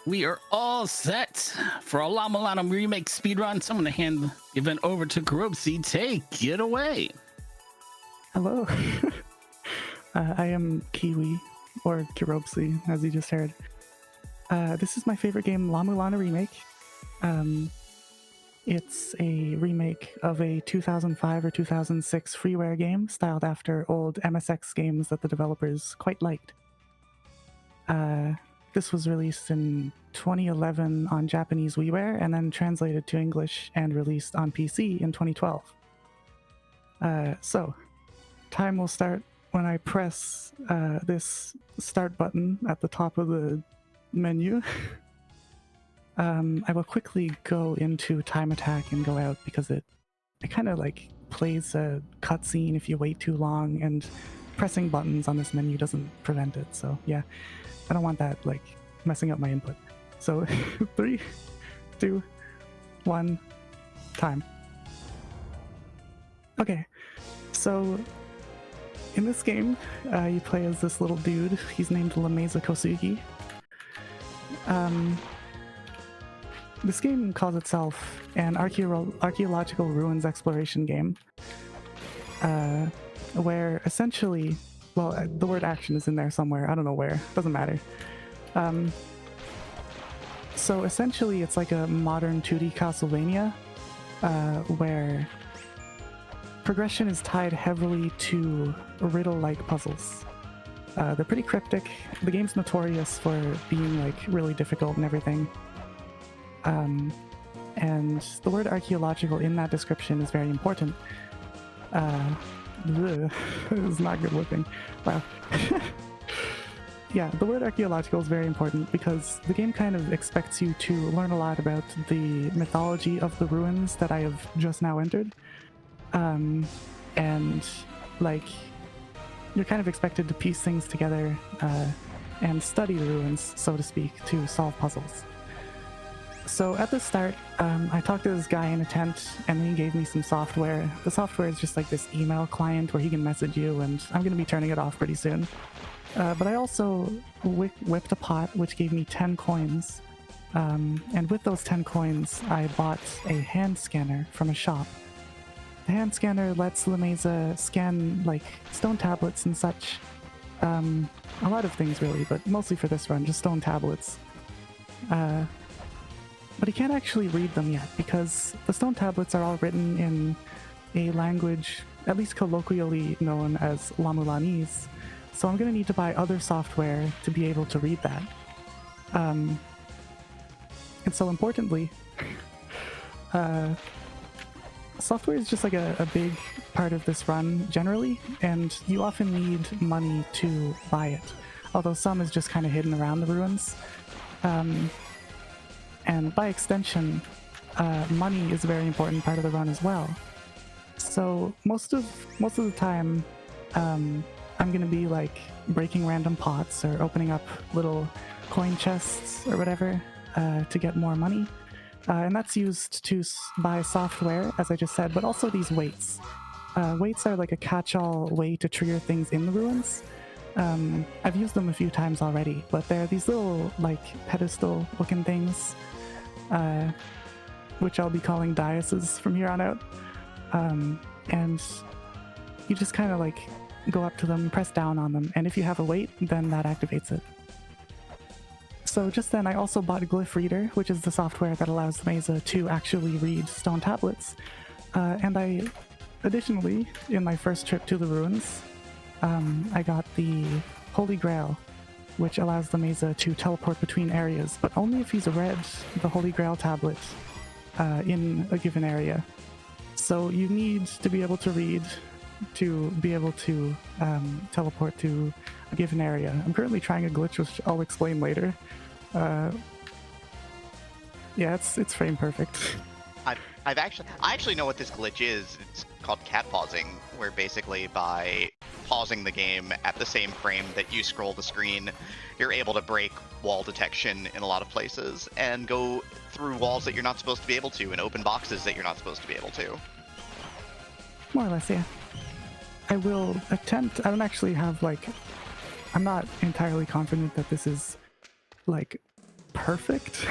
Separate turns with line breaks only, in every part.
We are all set for a La-Mulana remake speedrun. So I'm going to hand the event over to Kirobsi. Take it away.
Hello. I am Kiwi, or Kirobsi, as you just heard. This is my favorite game, La-Mulana Remake. It's a remake of a 2005 or 2006 freeware game styled after old MSX games that the developers quite liked. This was released in 2011 on Japanese WiiWare and then translated to English and released on PC in 2012. So, time will start when I press this start button at the top of the menu. I will quickly go into time attack and go out because it kind of like plays a cutscene if you wait too long, and pressing buttons on this menu doesn't prevent it. So yeah, I don't want that like messing up my input. So 3, 2, 1, time. Okay, so in this game, you play as this little dude. He's named Lameza Kosugi. This game calls itself an archaeological ruins exploration game, where essentially, well, the word action is in there somewhere. I don't know where. Doesn't matter. So essentially, it's like a modern 2D Castlevania, where progression is tied heavily to riddle-like puzzles. They're pretty cryptic. The game's notorious for being like really difficult and everything. And the word archaeological in that description is very important. It's not good looking. Wow. Yeah, the word archaeological is very important because the game kind of expects you to learn a lot about the mythology of the ruins that I have just now entered. And like, you're kind of expected to piece things together and study the ruins, so to speak, to solve puzzles. So at the start, I talked to this guy in a tent, and then he gave me some software. The software is just like this email client where he can message you, and I'm going to be turning it off pretty soon. But I also whipped a pot, which gave me 10 coins. And with those 10 coins, I bought a hand scanner from a shop. The hand scanner lets Lameza scan like stone tablets and such. A lot of things really, but mostly for this run, just stone tablets. But he can't actually read them yet because the stone tablets are all written in a language, at least colloquially known as La-Mulanese. So I'm going to need to buy other software to be able to read that. And so importantly, software is just like a big part of this run generally, and you often need money to buy it, although some is just kind of hidden around the ruins. And by extension, money is a very important part of the run as well. So most of the time, I'm going to be like breaking random pots or opening up little coin chests or whatever to get more money. And that's used to buy software, as I just said, but also these weights. Weights are like a catch-all way to trigger things in the ruins. I've used them a few times already, but they're these little like pedestal-looking things, which I'll be calling daises from here on out. And you just kind of like go up to them, press down on them, and if you have a weight, then that activates it. So just then I also bought Glyph Reader, which is the software that allows Lameza to actually read stone tablets. And I, additionally, in my first trip to the ruins, I got the Holy Grail, which allows Lameza to teleport between areas, but only if he's read the Holy Grail tablet in a given area. So you need to be able to read to be able to teleport to a given area. I'm currently trying a glitch, which I'll explain later. Yeah, it's frame perfect.
I actually know what this glitch is. It's called cat pausing, where basically by pausing the game at the same frame that you scroll the screen, you're able to break wall detection in a lot of places and go through walls that you're not supposed to be able to and open boxes that you're not supposed to be able to.
More or less, yeah. I will attempt. I don't actually have like. I'm not entirely confident that this is like perfect,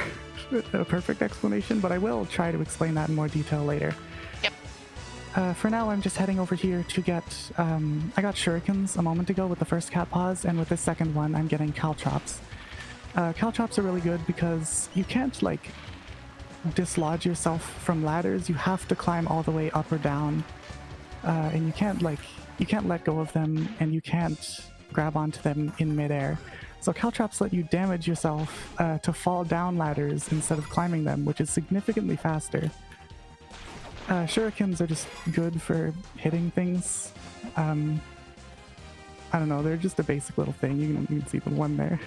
a perfect explanation, but I will try to explain that in more detail later.
Yep.
For now, I'm just heading over here to get, I got shurikens a moment ago with the first cat paws, and with this second one, I'm getting caltrops. Caltrops are really good because you can't, like, dislodge yourself from ladders. You have to climb all the way up or down, and you can't let go of them, and you can't grab onto them in midair. So caltrops let you damage yourself to fall down ladders instead of climbing them, which is significantly faster. Shurikens are just good for hitting things. I don't know, they're just a basic little thing. You can see the one there.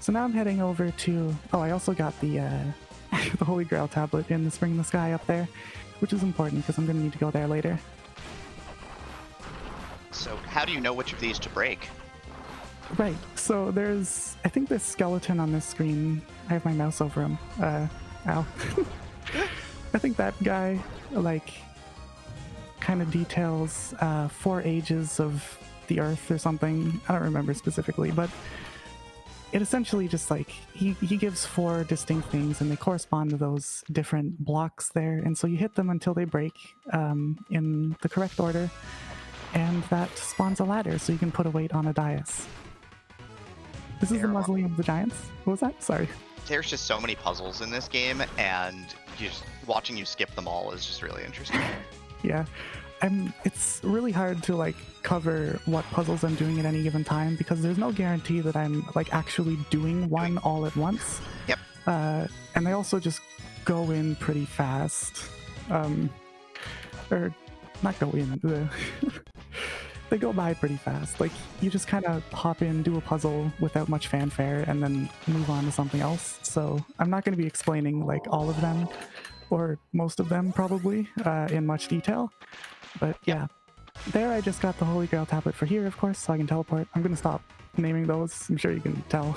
So now I'm heading over to... Oh, I also got the the Holy Grail tablet in the Spring in the Sky up there, which is important because I'm going to need to go there later.
So how do you know which of these to break?
Right, so there's... I think this skeleton on this screen... I have my mouse over him. Ow. I think that guy, like, kind of details 4 ages of the Earth or something. I don't remember specifically, but it essentially just, like, he gives 4 distinct things, and they correspond to those different blocks there, and so you hit them until they break in the correct order, and that spawns a ladder, so you can put a weight on a dais. This is the Mausoleum of the Giants. What was that? Sorry.
There's just so many puzzles in this game, and watching you skip them all is just really interesting.
Yeah. It's really hard to, like, cover what puzzles I'm doing at any given time because there's no guarantee that I'm, like, actually doing one all at once.
Yep.
And they also just go in pretty fast. Or not go in. They go by pretty fast. Like, you just kind of hop in, do a puzzle without much fanfare, and then move on to something else. So I'm not going to be explaining, like, all of them, or most of them probably, in much detail. But yeah, there I just got the Holy Grail tablet for here, of course, so I can teleport. I'm going to stop naming those. I'm sure you can tell.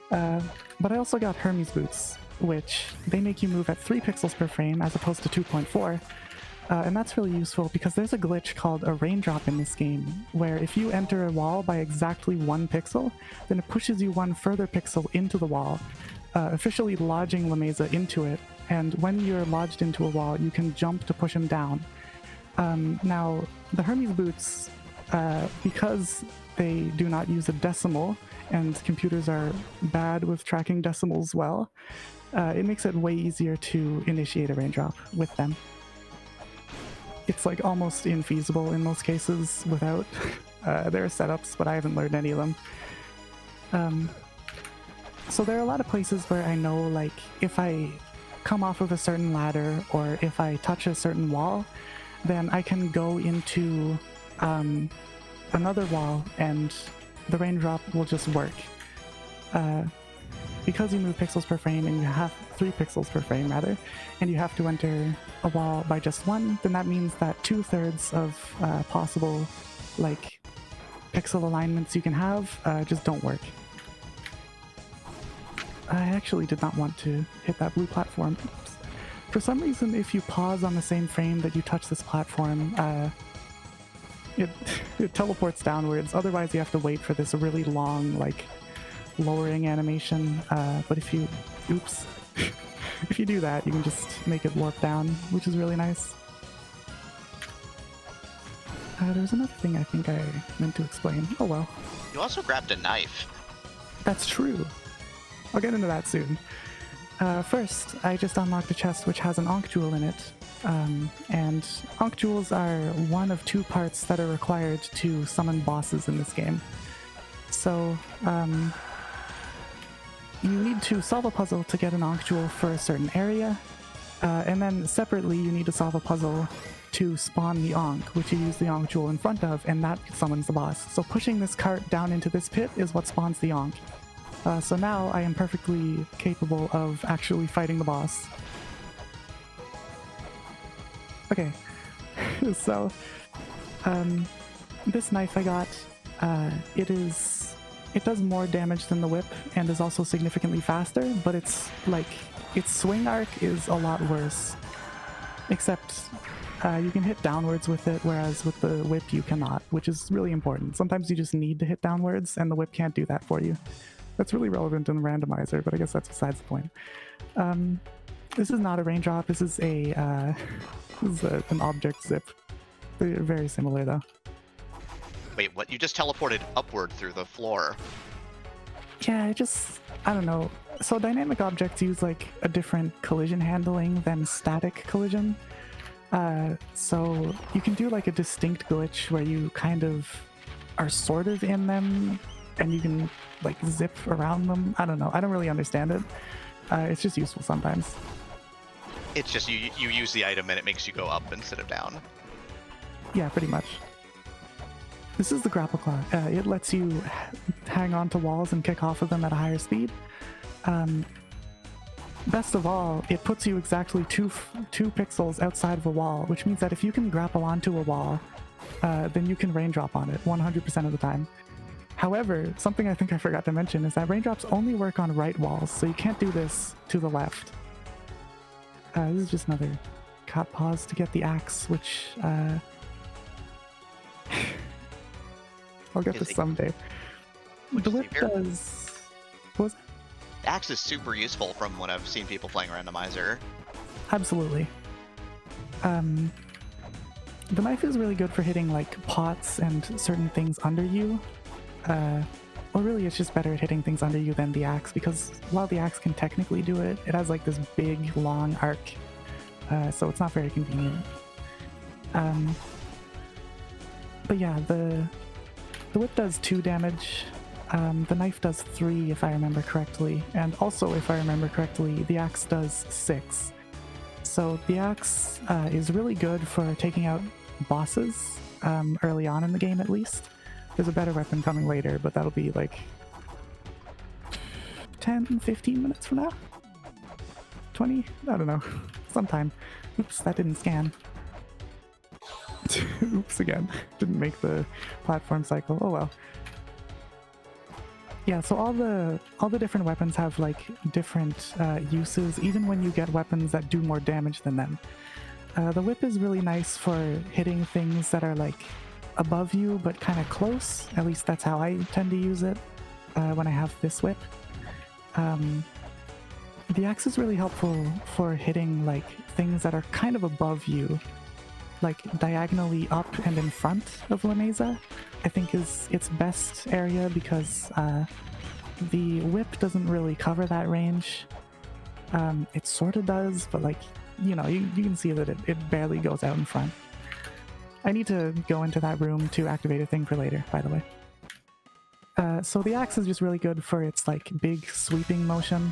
But I also got Hermes boots, which they make you move at 3 pixels per frame as opposed to 2.4. And that's really useful because there's a glitch called a raindrop in this game, where if you enter a wall by exactly 1 pixel, then it pushes you 1 further pixel into the wall, officially lodging La Mesa into it. And when you're lodged into a wall, you can jump to push him down. Now, the Hermes boots, because they do not use a decimal, and computers are bad with tracking decimals well, it makes it way easier to initiate a raindrop with them. It's, like, almost infeasible in most cases without. There are setups, but I haven't learned any of them. So there are a lot of places where I know, like, if I come off of a certain ladder or if I touch a certain wall, then I can go into another wall and the raindrop will just work. Because you move pixels per frame and you have 3 pixels per frame rather, and you have to enter a wall by just 1, then that means that 2/3 of possible, like, pixel alignments you can have just don't work. I actually did not want to hit that blue platform. Oops. For some reason, if you pause on the same frame that you touch this platform, it teleports downwards. Otherwise, you have to wait for this really long, like, lowering animation. But if you... Oops. If you do that, you can just make it warp down, which is really nice. There's another thing I think I meant to explain. Oh well.
You also grabbed a knife.
That's true. I'll get into that soon. First, I just unlocked a chest which has an Ankh Jewel in it. And Ankh Jewels are one of 2 parts that are required to summon bosses in this game. So, you need to solve a puzzle to get an Ankh Jewel for a certain area, and then separately you need to solve a puzzle to spawn the Ankh, which you use the Ankh Jewel in front of, and that summons the boss. So pushing this cart down into this pit is what spawns the Ankh. So now I am perfectly capable of actually fighting the boss. Okay, so this knife I got, it does more damage than the whip and is also significantly faster, but it's like, its swing arc is a lot worse. Except you can hit downwards with it, whereas with the whip you cannot, which is really important. Sometimes you just need to hit downwards and the whip can't do that for you. That's really relevant in the randomizer, but I guess that's besides the point. This is not a raindrop. This is an object zip. They're very similar though.
Wait, what? You just teleported upward through the floor.
Yeah, I don't know. So dynamic objects use like a different collision handling than static collision. So you can do like a distinct glitch where you kind of are sort of in them and you can like zip around them. I don't know. I don't really understand it. It's just useful sometimes.
It's just you use the item and it makes you go up instead of down.
Yeah, pretty much. This is the grapple claw. It lets you hang on to walls and kick off of them at a higher speed. Best of all, it puts you exactly two pixels outside of a wall, which means that if you can grapple onto a wall, then you can raindrop on it 100% of the time. However, something I think I forgot to mention is that raindrops only work on right walls, so you can't do this to the left. This is just another cat pause to get the axe, which I'll get this someday. The whip does... What was it?
The axe is super useful from what I've seen people playing randomizer.
Absolutely. The knife is really good for hitting like pots and certain things under you. Well, really, it's just better at hitting things under you than the axe, because while the axe can technically do it, it has like this big, long arc, so it's not very convenient. But yeah, the whip does 2 damage. The knife does 3, if I remember correctly, and also, if I remember correctly, the axe does 6. So the axe is really good for taking out bosses early on in the game, at least. There's a better weapon coming later, but that'll be like 10-15 minutes from now? 20? I don't know. Sometime. Oops, that didn't scan. Oops again. Didn't make the platform cycle. Oh well. Yeah, so all the different weapons have like different uses, even when you get weapons that do more damage than them. The whip is really nice for hitting things that are like above you but kind of close. At least that's how I tend to use it when I have this whip. The axe is really helpful for hitting like things that are kind of above you, like diagonally up and in front of La Mesa. I think is its best area, because the whip doesn't really cover that range. It sort of does, but like, you know, you can see that it barely goes out in front. I need to go into that room to activate a thing for later, by the way. So the axe is just really good for its like big sweeping motion.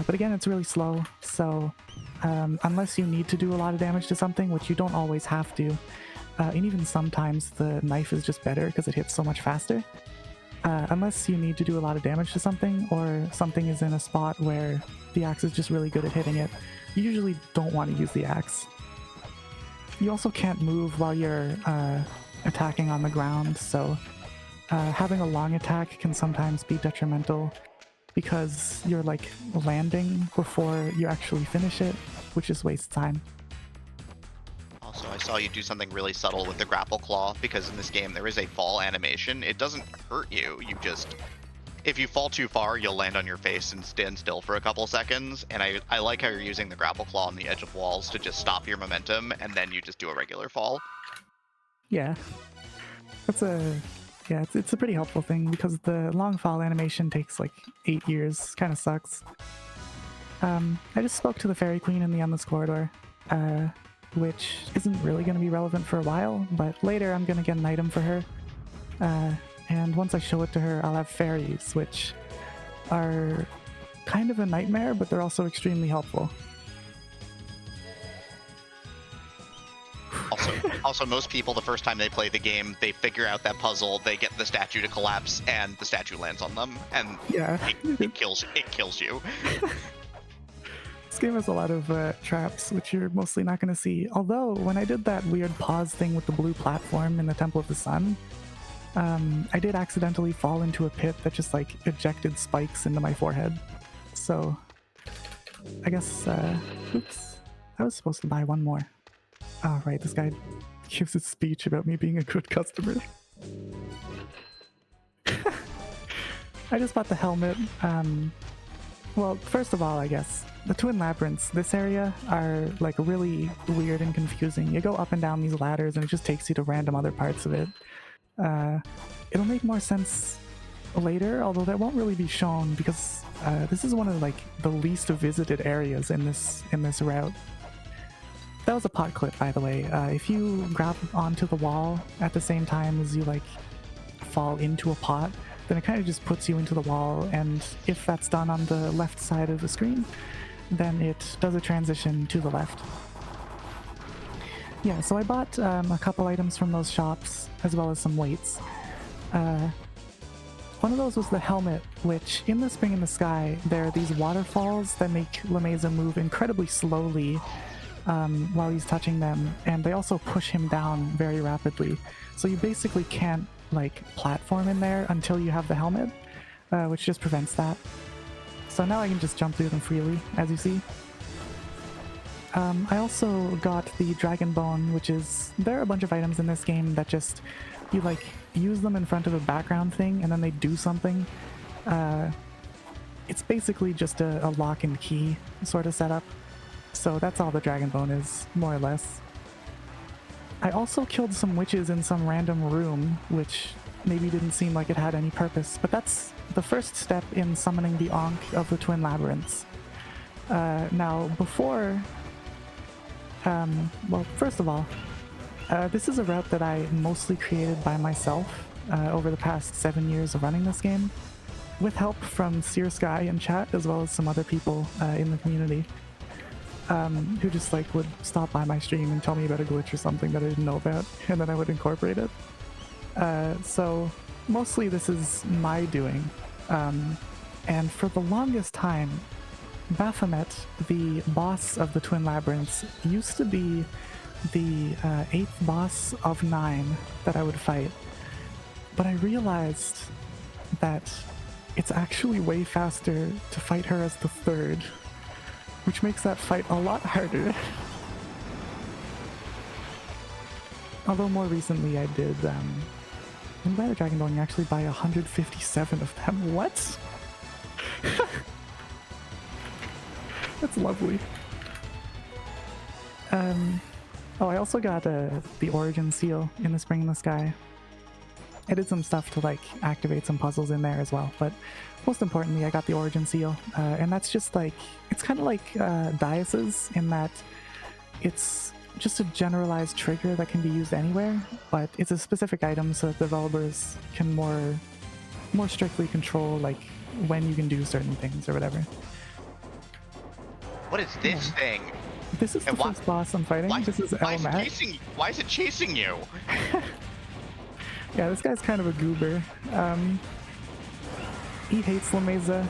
But again, it's really slow, so unless you need to do a lot of damage to something, which you don't always have to, and even sometimes the knife is just better because it hits so much faster. Unless you need to do a lot of damage to something, or something is in a spot where the axe is just really good at hitting it, you usually don't want to use the axe. You also can't move while you're attacking on the ground, so having a long attack can sometimes be detrimental, because you're like landing before you actually finish it, which just wastes time.
Also, I saw you do something really subtle with the grapple claw, because in this game there is a fall animation. It doesn't hurt you, you just... If you fall too far, you'll land on your face and stand still for a couple seconds, and I like how you're using the grapple claw on the edge of walls to just stop your momentum, and then you just do a regular fall.
Yeah. It's a pretty helpful thing, because the long fall animation takes like 8 years. Kind of sucks. I just spoke to the Fairy Queen in the Endless Corridor, which isn't really going to be relevant for a while, but later I'm going to get an item for her. And once I show it to her, I'll have fairies, which are kind of a nightmare, but they're also extremely helpful.
Also, most people, the first time they play the game, they figure out that puzzle, they get the statue to collapse, and the statue lands on them, and
yeah,
it kills you.
This game has a lot of traps, which you're mostly not going to see. Although, when I did that weird pause thing with the blue platform in the Temple of the Sun, I did accidentally fall into a pit that just like ejected spikes into my forehead. So, I guess, oops, I was supposed to buy one more. Oh, right, this guy gives a speech about me being a good customer. I just bought the helmet. Well, first of all, I guess the Twin Labyrinths, this area, are like really weird and confusing. You go up and down these ladders and it just takes you to random other parts of it. It'll make more sense later, although that won't really be shown because this is one of like the least visited areas in this route. That was a pot clip, by the way. If you grab onto the wall at the same time as you like fall into a pot, then it kind of just puts you into the wall, and if that's done on the left side of the screen, then it does a transition to the left. Yeah, so I bought a couple items from those shops, as well as some weights. One of those was the helmet, which in the Spring in the Sky, there are these waterfalls that make La-Mesa move incredibly slowly while he's touching them, and they also push him down very rapidly. So you basically can't like platform in there until you have the helmet, which just prevents that. So now I can just jump through them freely, as you see. I also got the Dragon Bone, which is, there are a bunch of items in this game that just, you like use them in front of a background thing and then they do something. It's basically just a lock and key sort of setup. So that's all the Dragon Bone is, more or less. I also killed some witches in some random room, which maybe didn't seem like it had any purpose, but that's the first step in summoning the Ankh of the Twin Labyrinths. Now, before... well, first of all, this is a route that I mostly created by myself over the past 7 years of running this game, with help from Seer Sky in chat, as well as some other people in the community. Who just like would stop by my stream and tell me about a glitch or something that I didn't know about, and then I would incorporate it. So mostly this is my doing, and for the longest time, Baphomet, the boss of the Twin Labyrinths, used to be the 8th boss of 9 that I would fight, but I realized that it's actually way faster to fight her as the 3rd, which makes that fight a lot harder. Although more recently I did, when you buy the Dragon Bone, you actually buy 157 of them. What? That's lovely. Oh, I also got the Origin Seal in the Spring in the Sky. I did some stuff to like activate some puzzles in there as well, but most importantly I got the Origin Seal, and that's just like, it's kind of like Dias's in that it's just a generalized trigger that can be used anywhere, but it's a specific item so that developers can more strictly control like when you can do certain things or whatever.
What is this thing?
This is the first boss I'm fighting. This is Elmat.
Why is it chasing you?
Yeah, this guy's kind of a goober. He hates La-Mesa.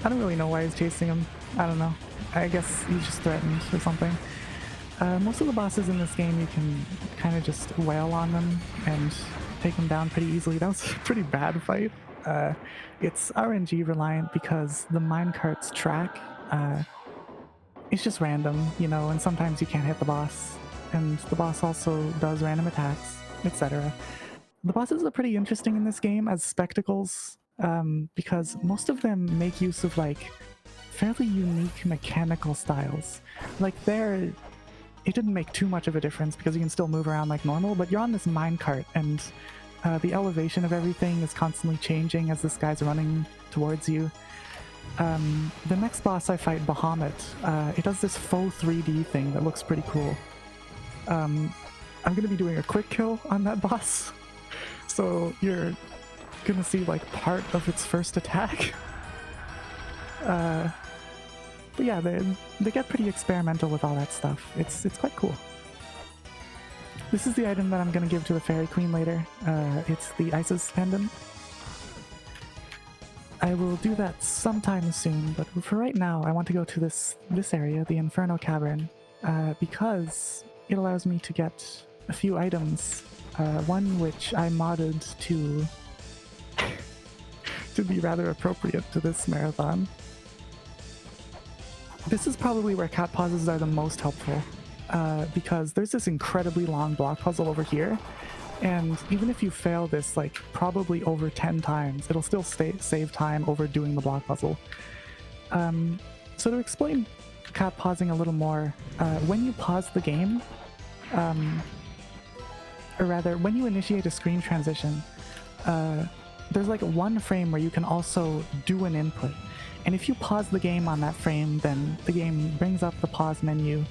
I don't really know why he's chasing him. I don't know. I guess he's just threatened or something. Most of the bosses in this game, you can kind of just wail on them and take them down pretty easily. That was a pretty bad fight. It's RNG reliant because the minecart's track, it's just random, you know, and sometimes you can't hit the boss. And the boss also does random attacks, etc. The bosses are pretty interesting in this game as spectacles, because most of them make use of like fairly unique mechanical styles. Like there, it didn't make too much of a difference because you can still move around like normal, but you're on this minecart and the elevation of everything is constantly changing as this guy's running towards you. The next boss I fight, Bahamut, it does this faux 3D thing that looks pretty cool. I'm going to be doing a quick kill on that boss, so you're going to see like part of its first attack. But yeah, they get pretty experimental with all that stuff. It's quite cool. This is the item that I'm going to give to the Fairy Queen later. It's the Isis Pendant. I will do that sometime soon, but for right now, I want to go to this area, the Inferno Cavern, because it allows me to get a few items. One which I modded to be rather appropriate to this marathon. This is probably where cat pauses are the most helpful, because there's this incredibly long block puzzle over here, And even if you fail this like probably over 10 times, it'll still save time over doing the block puzzle. So to explain cat pausing a little more, when you pause the game, or rather, when you initiate a screen transition, there's like one frame where you can also do an input. And if you pause the game on that frame, then the game brings up the pause menu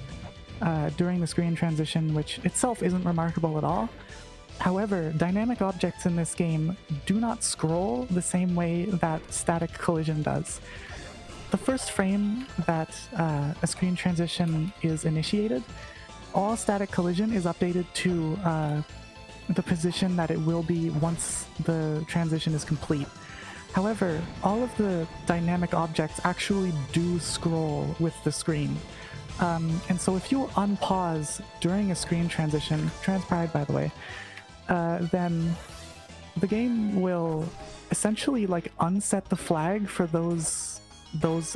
during the screen transition, which itself isn't remarkable at all. However, dynamic objects in this game do not scroll the same way that static collision does. The first frame that a screen transition is initiated, all static collision is updated to the position that it will be once the transition is complete. However, all of the dynamic objects actually do scroll with the screen. And so if you unpause during a screen transition, transcribed by the way, then the game will essentially like unset the flag for those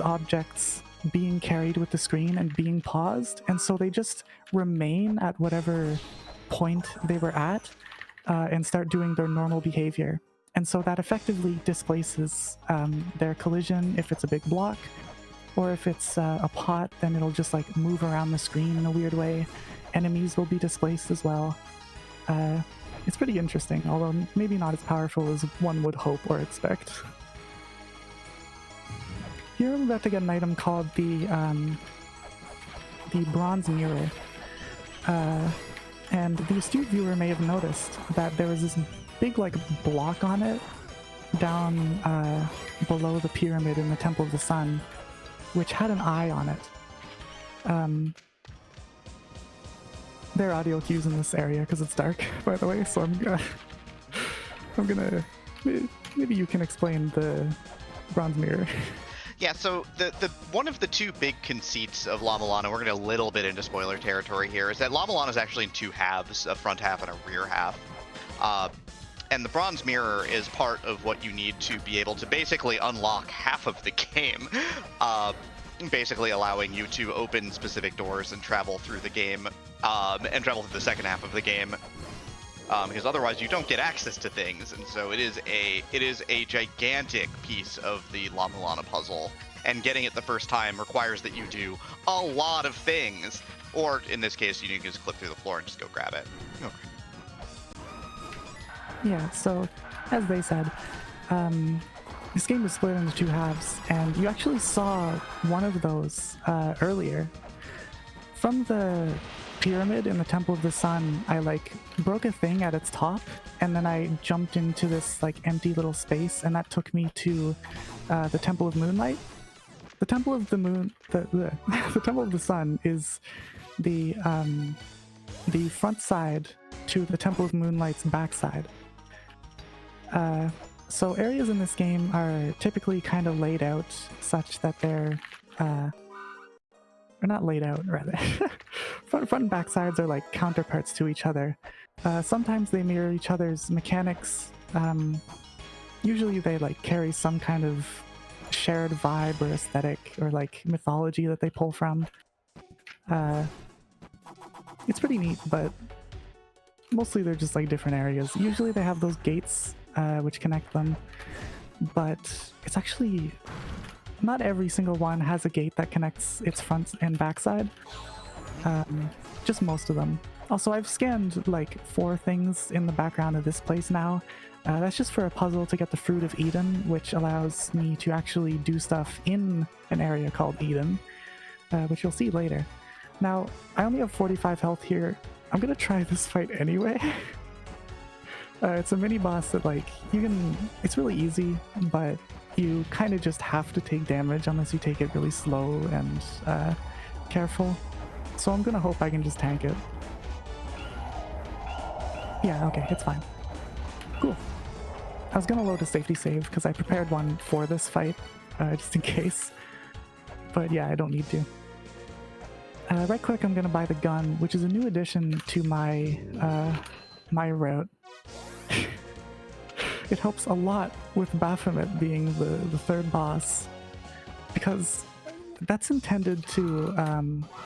objects being carried with the screen and being paused, and so they just remain at whatever point they were at and start doing their normal behavior. And so that effectively displaces their collision if it's a big block, or if it's a pot, then it'll just like move around the screen in a weird way. Enemies will be displaced as well. It's pretty interesting, although maybe not as powerful as one would hope or expect. Here I'm about to get an item called the bronze mirror. And the astute viewer may have noticed that there was this big like block on it down below the pyramid in the Temple of the Sun, which had an eye on it. There are audio cues in this area because it's dark, by the way, so I'm gonna maybe you can explain the bronze mirror.
Yeah, so the one of the two big conceits of La-Mulana, we're going to a little bit into spoiler territory here, is that La-Mulana is actually in two halves, a front half and a rear half. And the bronze mirror is part of what you need to be able to basically unlock half of the game, basically allowing you to open specific doors and travel through the game, and travel through the second half of the game. Because otherwise you don't get access to things, and so it is a gigantic piece of the La-Mulana puzzle, and getting it the first time requires that you do a lot of things, or in this case you can just click through the floor and just go grab it. Okay.
Yeah, so as they said, this game was split into two halves, and you actually saw one of those earlier. From the pyramid in the Temple of the Sun, I like broke a thing at its top, and then I jumped into this like empty little space, and that took me to the Temple of Moonlight. The Temple of the Moon, the Temple of the Sun is the front side to the Temple of Moonlight's backside. So areas in this game are typically kind of laid out such that they're or not laid out, rather. front and back sides are like counterparts to each other. Sometimes they mirror each other's mechanics. Usually they like carry some kind of shared vibe or aesthetic or like mythology that they pull from. It's pretty neat, but mostly they're just like different areas. Usually they have those gates which connect them, but it's actually not every single one has a gate that connects its front and backside. Just most of them. Also, I've scanned like 4 things in the background of this place now. That's just for a puzzle to get the Fruit of Eden, which allows me to actually do stuff in an area called Eden, which you'll see later. Now, I only have 45 health here. I'm gonna try this fight anyway. It's a mini boss that like, it's really easy, but you kind of just have to take damage unless you take it really slow and careful. So I'm gonna hope I can just tank it. Yeah, okay, it's fine. Cool. I was gonna load a safety save because I prepared one for this fight, just in case. But yeah, I don't need to. Right quick, I'm gonna buy the gun, which is a new addition to my my route. It helps a lot with Baphomet being the third boss, because that's intended to,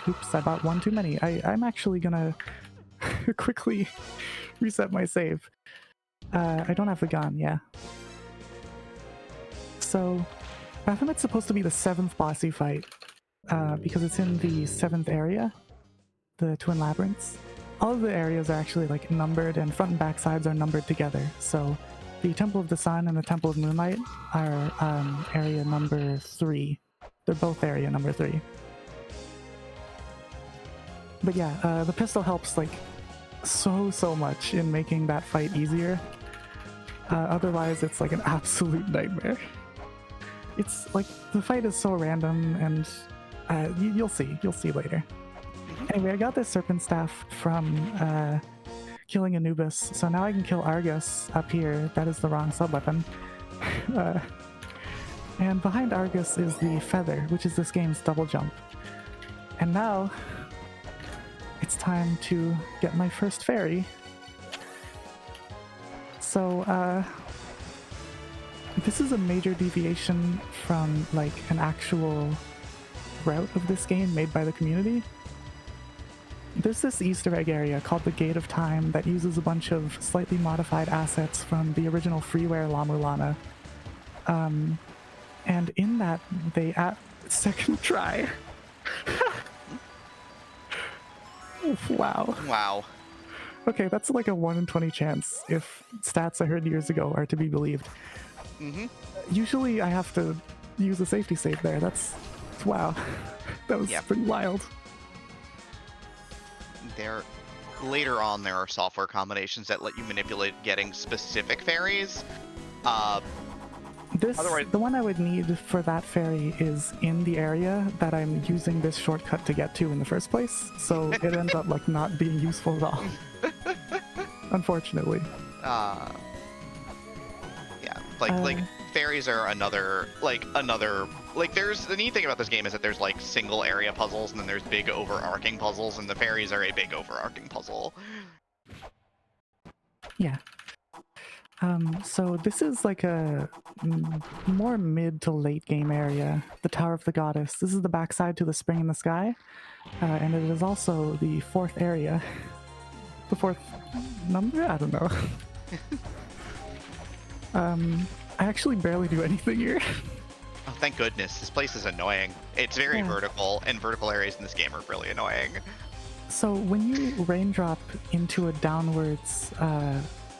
oops, I bought one too many. I'm actually gonna quickly reset my save. I don't have the gun, yeah. So, Baphomet's supposed to be the 7th boss you fight, because it's in the 7th area, the Twin Labyrinths. All of the areas are actually like numbered, and front and back sides are numbered together. So, the Temple of the Sun and the Temple of Moonlight are area number 3. They're both area number 3. But yeah, the pistol helps like so much in making that fight easier. Otherwise, it's like an absolute nightmare. It's like the fight is so random, and you'll see later. Anyway, I got this serpent staff from killing Anubis, so now I can kill Argus up here. That is the wrong sub-weapon. And behind Argus is the feather, which is this game's double jump. And now it's time to get my first fairy. So, this is a major deviation from like an actual route of this game made by the community. There's this Easter egg area called the Gate of Time that uses a bunch of slightly modified assets from the original freeware La-Mulana. And in that, they at second try. Wow.
Wow.
Okay, that's like a 1 in 20 chance if stats I heard years ago are to be believed. Usually I have to use a safety save there. That's wow. That was pretty wild.
Later on, there are software combinations that let you manipulate getting specific fairies.
The one I would need for that fairy is in the area that I'm using this shortcut to get to in the first place, so it ends up like not being useful at all. Unfortunately. Like fairies are another there's the neat thing about this game is that there's like single area puzzles and then there's big overarching puzzles, and the fairies are a big overarching puzzle. Yeah. So this is like a more mid to late game area, the Tower of the Goddess. This is the backside to the Spring in the Sky, and it is also the 4th area. The 4th number? I don't know. I actually barely do anything here.
Oh, thank goodness. This place is annoying. It's very vertical, and vertical areas in this game are really annoying.
So when you raindrop into a downwards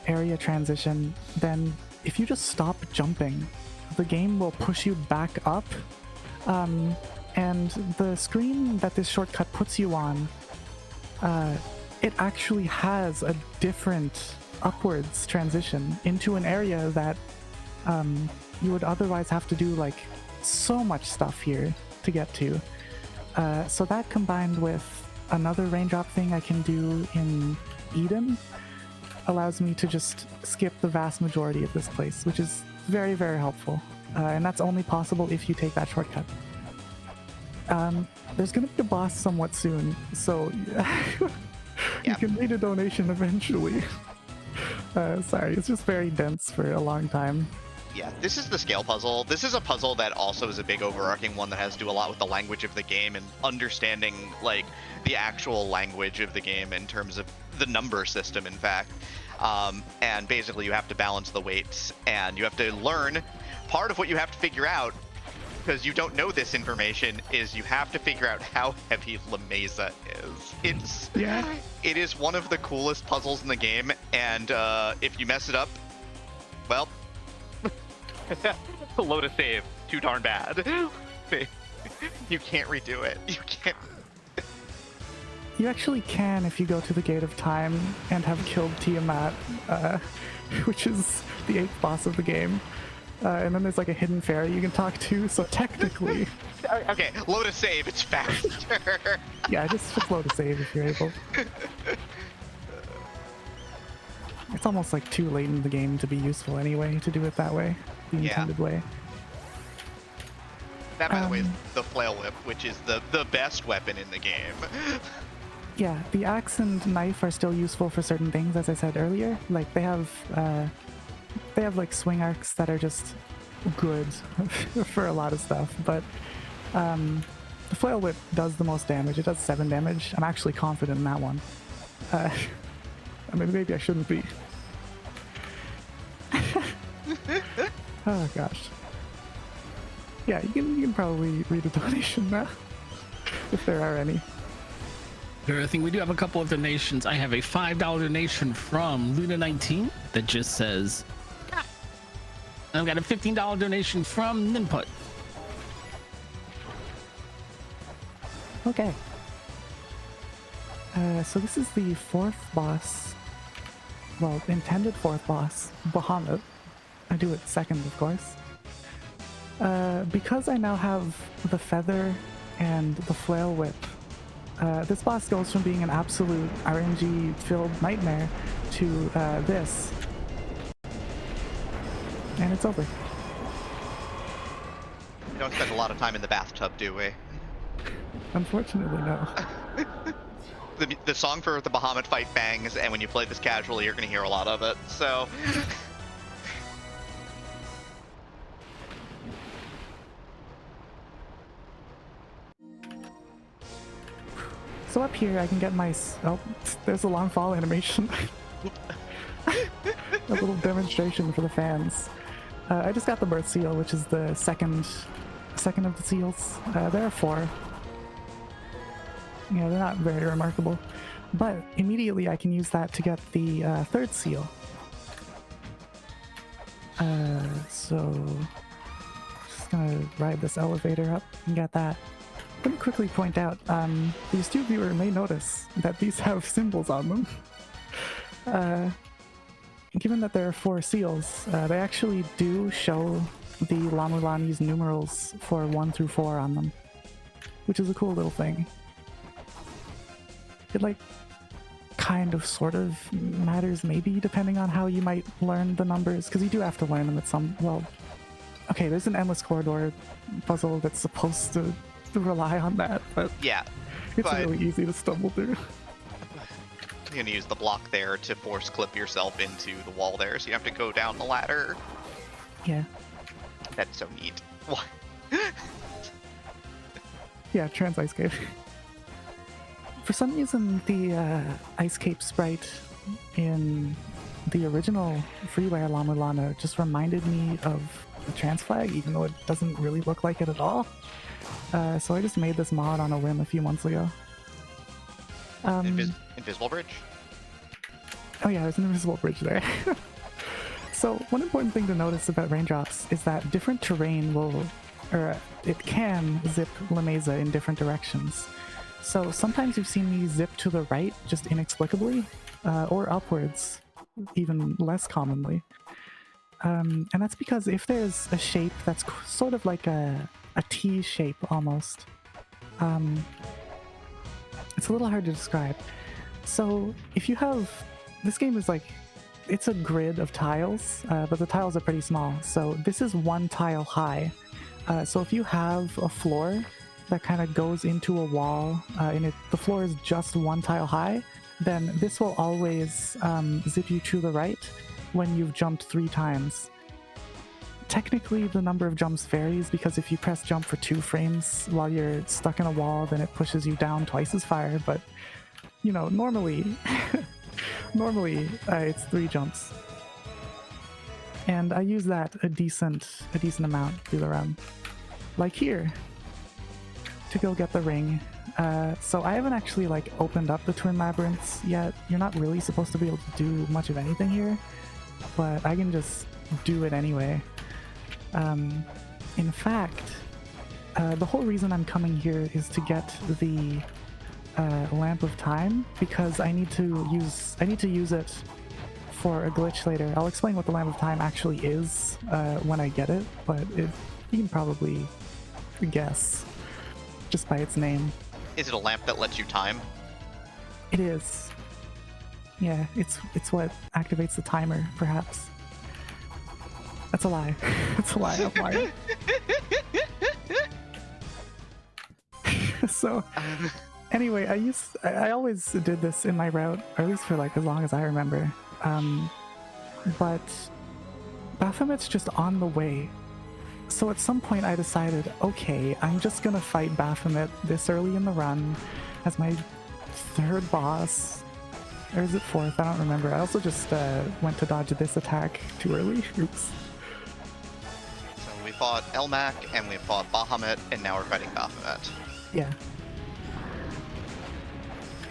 area transition, then if you just stop jumping, the game will push you back up. And the screen that this shortcut puts you on, it actually has a different upwards transition into an area that you would otherwise have to do like so much stuff here to get to. So that combined with another raindrop thing I can do in Eden allows me to just skip the vast majority of this place, which is very, very helpful. And that's only possible if you take that shortcut. There's going to be a boss somewhat soon, so you can read a donation eventually. Sorry, it's just very dense for a long time.
Yeah, this is the scale puzzle. This is a puzzle that also is a big overarching one that has to do a lot with the language of the game and understanding like the actual language of the game in terms of the number system, in fact. And basically you have to balance the weights, and you have to learn. Part of what you have to figure out, because you don't know this information, is you have to figure out how heavy La Mesa is. It is one of the coolest puzzles in the game, and if you mess it up, well, load a save. Too darn bad. You can't redo it. You can't.
You actually can if you go to the Gate of Time and have killed Tiamat, which is the 8th boss of the game. And then there's like a hidden fairy you can talk to, so technically...
Okay, load a save, it's faster.
Yeah, just load a save if you're able. It's almost like too late in the game to be useful anyway, to do it that way, the intended way.
That, by the way, is the flail whip, which is the best weapon in the game.
Yeah, the axe and knife are still useful for certain things, as I said earlier. Like, they have like swing arcs that are just good for a lot of stuff, but the flail whip does the most damage. It does 7 damage. I'm actually confident in that one. I mean, maybe I shouldn't be. Oh gosh. Yeah, you can probably read a donation now, if there are any.
Sure, I think we do have a couple of donations. I have a $5 donation from Luna19 that just says, "Ah." And I've got a $15 donation from Ninput.
Okay. So this is the fourth boss. Well, intended fourth boss, Bahamut. I do it second, of course. Because I now have the feather and the flail whip, this boss goes from being an absolute RNG-filled nightmare to this. And it's over.
We don't spend a lot of time in the bathtub, do we?
Unfortunately, no.
The song for the Bahamut fight bangs, and when you play this casually, you're going to hear a lot of it, so...
So up here, I can get my... Oh, there's a long fall animation. A little demonstration for the fans. I just got the birth seal, which is the second of the seals. There are 4. Yeah, they're not very remarkable. But immediately I can use that to get the 3rd seal. So... just gonna ride this elevator up and get that. Let me quickly point out, the astute viewer may notice that these have symbols on them. Given that there are 4 seals, they actually do show the La-Mulani's numerals for 1 through 4 on them, which is a cool little thing. It, like, kind of sort of matters maybe, depending on how you might learn the numbers, because you do have to learn them at some... well, okay, there's an endless corridor puzzle that's supposed to rely on that, but
yeah,
it's really easy to stumble through.
You're gonna use the block there to force clip yourself into the wall there, so you have to go down the ladder.
Yeah.
That's so neat. What?
Yeah, trans ice cape. For some reason, the ice cape sprite in the original freeware La-Mulana just reminded me of the trans flag, even though it doesn't really look like it at all. So I just made this mod on a whim a few months ago.
Invisible bridge?
Oh yeah, there's an invisible bridge there. So one important thing to notice about raindrops is that different terrain will, or it can zip La Mesa in different directions. So sometimes you've seen me zip to the right just inexplicably, or upwards, even less commonly. And that's because if there's a shape that's sort of like a T shape almost, it's a little hard to describe. So if you have, this game is like, it's a grid of tiles, but the tiles are pretty small. So this is 1 tile high. So if you have a floor that kind of goes into a wall, and the floor is just 1 tile high, then this will always zip you to the right when you've jumped 3 times. Technically, the number of jumps varies, because if you press jump for 2 frames while you're stuck in a wall, then it pushes you down twice as far, but, you know, normally, it's 3 jumps. And I use that a decent amount through the run. Like here, to go get the ring. So I haven't actually, like, opened up the Twin Labyrinths yet. You're not really supposed to be able to do much of anything here, but I can just do it anyway. In fact, the whole reason I'm coming here is to get the Lamp of Time, because I need to use it for a glitch later. I'll explain what the Lamp of Time actually is when I get it, but you can probably guess just by its name.
Is it a lamp that lets you time?
It is. Yeah, it's what activates the timer, perhaps. That's a lie. That's a lie. I'm lying. So, anyway, I always did this in my route, or at least for like as long as I remember. But Baphomet's just on the way. So at some point I decided, okay, I'm just gonna fight Baphomet this early in the run as my 3rd boss, Or is it 4th? I don't remember. I also just went to dodge this attack too early. Oops.
So we fought Elmac, and we fought Bahamut, and now we're fighting Baphomet.
Yeah.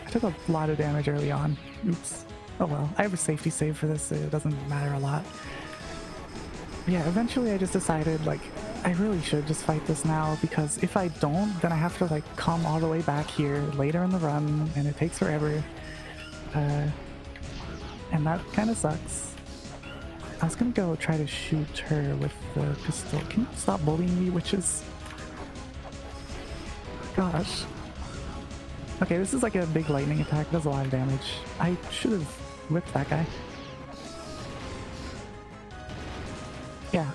I took a lot of damage early on. Oops. Oh well. I have a safety save for this, so it doesn't matter a lot. Yeah, eventually I just decided, like, I really should just fight this now, because if I don't, then I have to, like, come all the way back here later in the run, and it takes forever. And that kind of sucks. I was gonna go try to shoot her with the pistol. Can you stop bullying me, witches? Gosh. Okay, this is like a big lightning attack. It does a lot of damage. I should have whipped that guy. Yeah,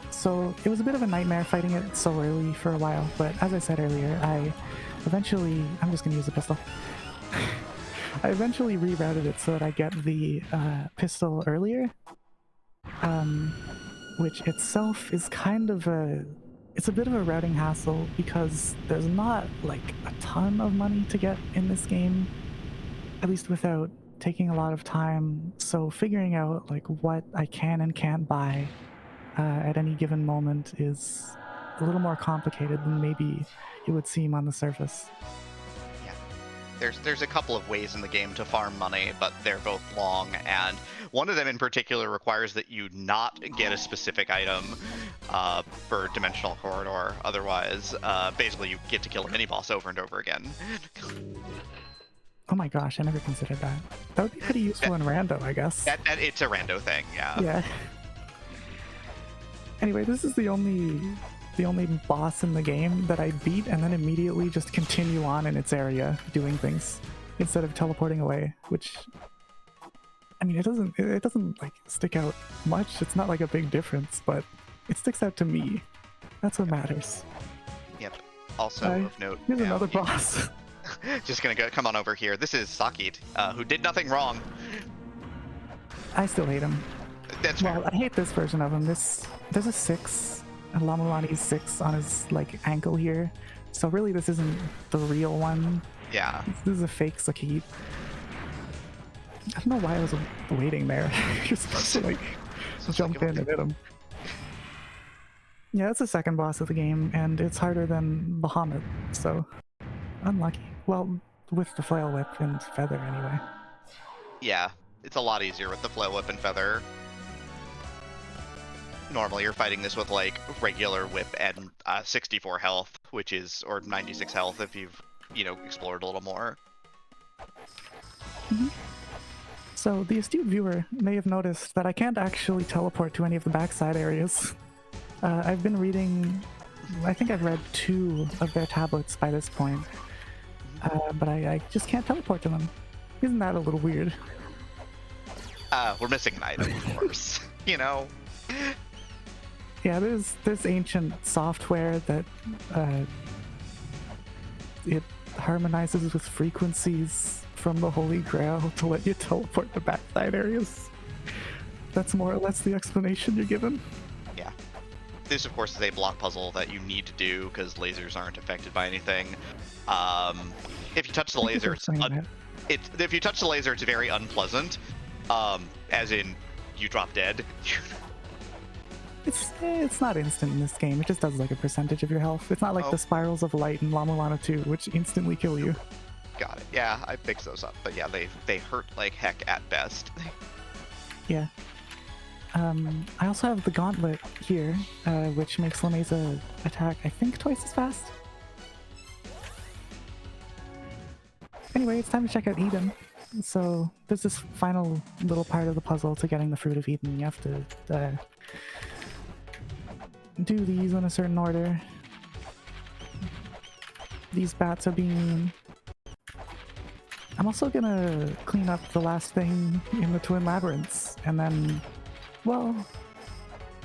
so it was a bit of a nightmare fighting it so early for a while, but as I said earlier, I'm just gonna use the pistol. I eventually rerouted it so that I get the pistol earlier, which itself is kind of it's a bit of a routing hassle because there's not like a ton of money to get in this game, at least without taking a lot of time. So figuring out like what I can and can't buy at any given moment is a little more complicated than maybe it would seem on the surface.
There's a couple of ways in the game to farm money, but they're both long, and one of them in particular requires that you not get a specific item for Dimensional Corridor. Otherwise, basically you get to kill a mini-boss over and over again.
Oh my gosh, I never considered that. That would be pretty useful in rando, I guess.
It's a rando thing, yeah.
Yeah. Anyway, this is the only boss in the game that I beat and then immediately just continue on in its area doing things instead of teleporting away, which, I mean, it doesn't like stick out much. It's not like a big difference, but it sticks out to me. That's what matters.
Yep. Also of note,
here's another boss.
Just gonna come on over here. This is Sakit, who did nothing wrong.
I still hate him.
That's
well,
fair.
I hate this version of him. There's a 6. And La-Mulana 6 on his like ankle here, so really this isn't the real one.
Yeah.
This is a fake Sakit. I don't know why I was waiting there. You're supposed to like jump in and hit him. Yeah, it's the second boss of the game, and it's harder than Bahamut, so unlucky. Well, with the flail whip and feather anyway.
Yeah, it's a lot easier with the flail whip and feather. Normally you're fighting this with like regular whip and 64 health, or 96 health if you've, explored a little more.
Mm-hmm. So the astute viewer may have noticed that I can't actually teleport to any of the backside areas. I've been reading, I think I've read 2 of their tablets by this point, but I just can't teleport to them. Isn't that a little weird?
We're missing an item, of course.
Yeah, there's ancient software that it harmonizes with frequencies from the Holy Grail to let you teleport to backside areas. That's more or less the explanation you're given.
Yeah. This, of course, is a block puzzle that you need to do because lasers aren't affected by anything. If you touch the laser, if you touch the laser, it's very unpleasant. As in, you drop dead.
It's not instant in this game. It just does like a percentage of your health. It's not like the spirals of light in La-Mulana 2, which instantly kill you.
Got it. Yeah, I fixed those up. But yeah, they hurt like heck at best.
Yeah. I also have the gauntlet here, which makes Lameza attack, I think, twice as fast. Anyway, it's time to check out Eden. So there's this final little part of the puzzle to getting the Fruit of Eden. You have to do these in a certain order. These bats are being mean. I'm also gonna clean up the last thing in the Twin Labyrinths, and then, well,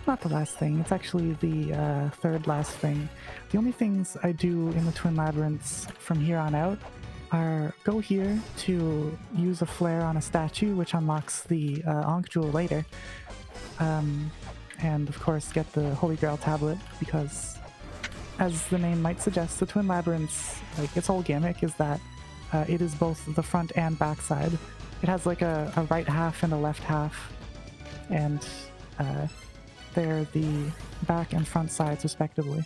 not the last thing, it's actually the third last thing. The only things I do in the Twin Labyrinths from here on out are go here to use a flare on a statue, which unlocks the Ankh Jewel later. And of course get the Holy Grail tablet, because as the name might suggest, the Twin Labyrinths, like its whole gimmick is that it is both the front and back side It has like a right half and a left half, and they're the back and front sides respectively.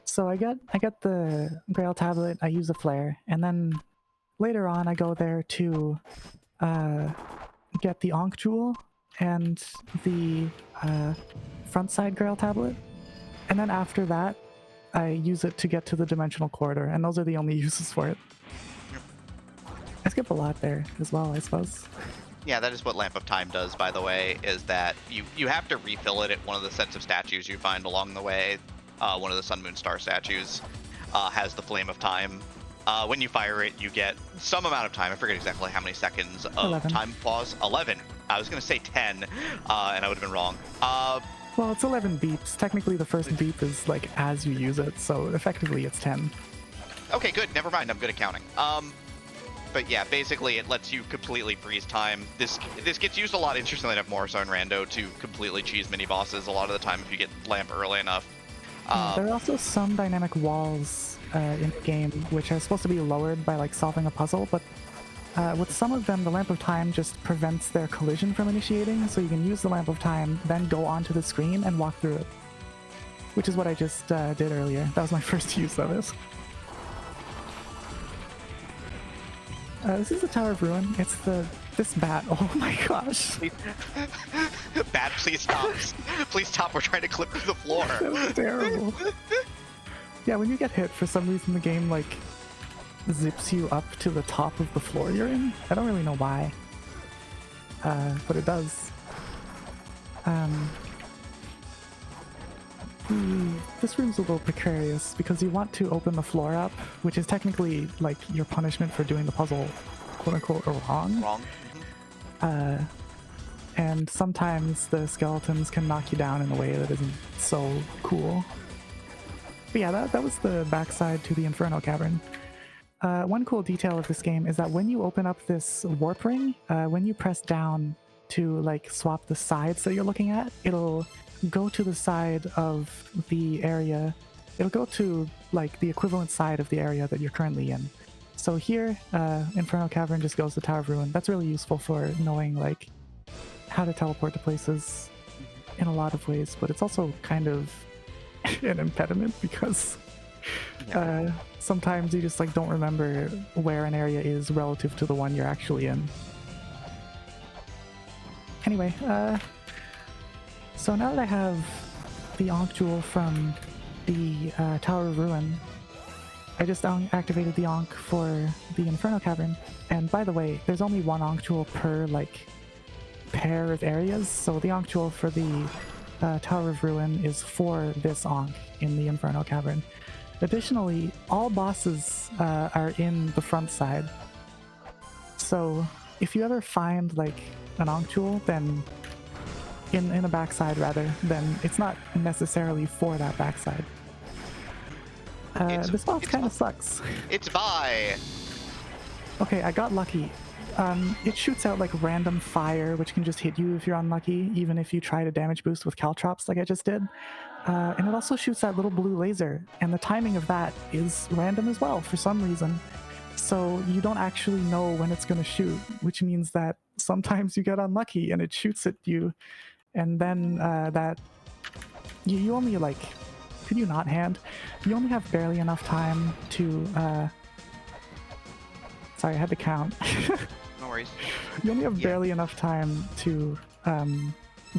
So I get the Grail tablet, I use a flare, and then later on I go there to get the Ankh Jewel and the front side Grail tablet, and then after that I use it to get to the Dimensional Corridor, and those are the only uses for it. I skip a lot there as well, I suppose.
Yeah, that is what Lamp of Time does, by the way, is that you have to refill it at one of the sets of statues you find along the way. One of the Sun, Moon, Star statues has the Flame of Time. When you fire it, you get some amount of time. I forget exactly how many seconds of
11.
time pause. 11. I was going to say 10, and I would have been wrong.
Well, it's 11 beeps. Technically, the first beep is like as you use it, so effectively it's 10.
Okay, good. Never mind. I'm good at counting. But yeah, basically it lets you completely freeze time. This gets used a lot, interestingly enough, more so in Rando, to completely cheese mini bosses a lot of the time if you get Lamp early enough.
There are also some dynamic walls in the game which are supposed to be lowered by like solving a puzzle, but with some of them, the Lamp of Time just prevents their collision from initiating, so you can use the Lamp of Time, then go onto the screen and walk through it. Which is what I just did earlier. That was my first use of it. This is the Tower of Ruin. It's this bat. Oh my gosh.
Bat, please stop. Please stop. We're trying to clip through the floor.
That was terrible. Yeah, when you get hit, for some reason the game like zips you up to the top of the floor you're in. I don't really know why, but it does. This room's a little precarious because you want to open the floor up, which is technically like your punishment for doing the puzzle, quote unquote, wrong.
Wrong.
And sometimes the skeletons can knock you down in a way that isn't so cool. But yeah, that was the backside to the Inferno Cavern. One cool detail of this game is that when you open up this warp ring, when you press down to like swap the sides that you're looking at, it'll go to the side of the area. It'll go to like the equivalent side of the area that you're currently in. So here, Inferno Cavern just goes to Tower of Ruin. That's really useful for knowing like how to teleport to places in a lot of ways, but it's also kind of an impediment because sometimes you just like don't remember where an area is relative to the one you're actually in. Anyway, so now that I have the Ankh Jewel from the Tower of Ruin, I just activated the Ankh for the Inferno Cavern. And by the way, there's only one Ankh Jewel per like pair of areas, so the Ankh Jewel for the Tower of Ruin is for this Ankh in the Inferno Cavern. Additionally, all bosses are in the front side. So if you ever find like an Ankh Jewel, then in a backside rather, then it's not necessarily for that backside. This boss kind of sucks.
It's by.
Okay, I got lucky. It shoots out like random fire, which can just hit you if you're unlucky, even if you try to damage boost with caltrops like I just did. And it also shoots that little blue laser, and the timing of that is random as well for some reason. So you don't actually know when it's going to shoot, which means that sometimes you get unlucky and it shoots at you, and then that you only like, could you not hand? You only have barely enough time to sorry, I had to count.
No worries.
You only have barely enough time to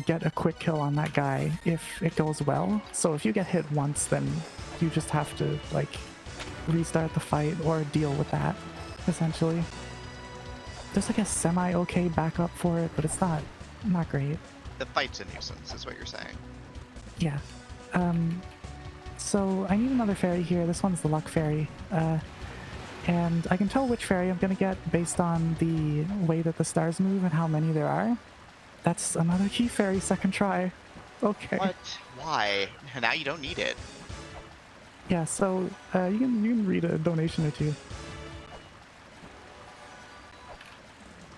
get a quick kill on that guy if it goes well. So if you get hit once, then you just have to like restart the fight or deal with that, essentially. There's like a semi-okay backup for it, but it's not great.
The fight's a nuisance, is what you're saying.
Yeah. So I need another fairy here. This one's the luck fairy. And I can tell which fairy I'm going to get based on the way that the stars move and how many there are. That's another key fairy, second try. Okay.
What? Why? Now you don't need it.
Yeah, so you can read a donation or two.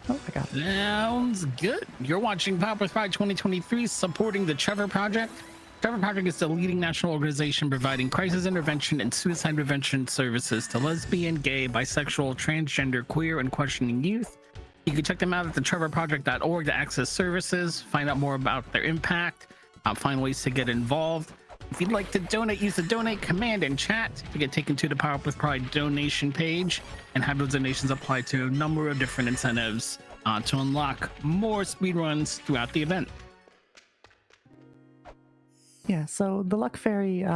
Oh, I got it.
Sounds good. You're watching Pop with Pride 2023, supporting the Trevor Project. Trevor Project is the leading national organization providing crisis intervention and suicide prevention services to lesbian, gay, bisexual, transgender, queer, and questioning youth. You can check them out at thetrevorproject.org to access services, find out more about their impact, find ways to get involved. If you'd like to donate, use the donate command in chat to get taken to the Power Up with Pride donation page and have those donations apply to a number of different incentives to unlock more speedruns throughout the event.
Yeah, so the Luck Fairy,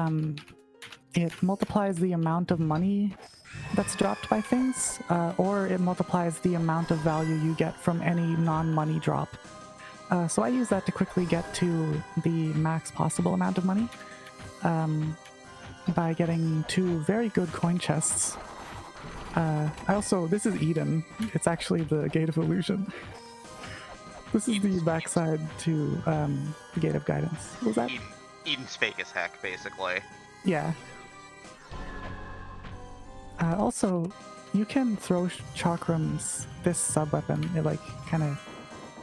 it multiplies the amount of money that's dropped by things, or it multiplies the amount of value you get from any non-money drop. So I use that to quickly get to the max possible amount of money by getting 2 very good coin chests. This is Eden. It's actually the Gate of Illusion. This is the backside to the Gate of Guidance. What was that?
Eden's fake as heck, basically.
Yeah. Also, you can throw chakrams, this sub-weapon. It like kind of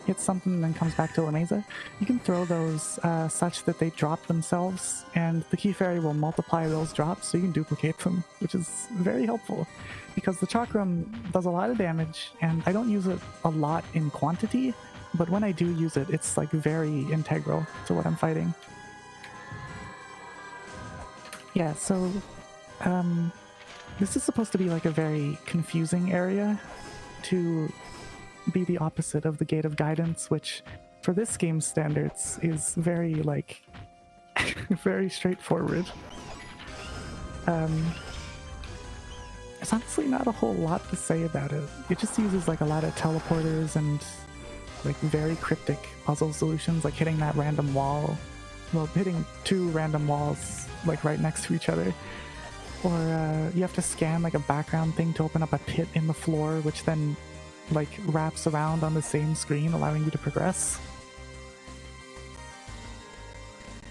hits something and then comes back to Lameza. You can throw those such that they drop themselves, and the Key Fairy will multiply those drops so you can duplicate them, which is very helpful because the chakram does a lot of damage, and I don't use it a lot in quantity, but when I do use it, it's like very integral to what I'm fighting. Yeah, so this is supposed to be like a very confusing area to be the opposite of the Gate of Guidance, which for this game's standards is very like very straightforward. There's honestly not a whole lot to say about it. It just uses like a lot of teleporters and like very cryptic puzzle solutions, like hitting that random wall. Well, hitting 2 random walls like right next to each other. Or you have to scan like a background thing to open up a pit in the floor, which then like wraps around on the same screen, allowing you to progress.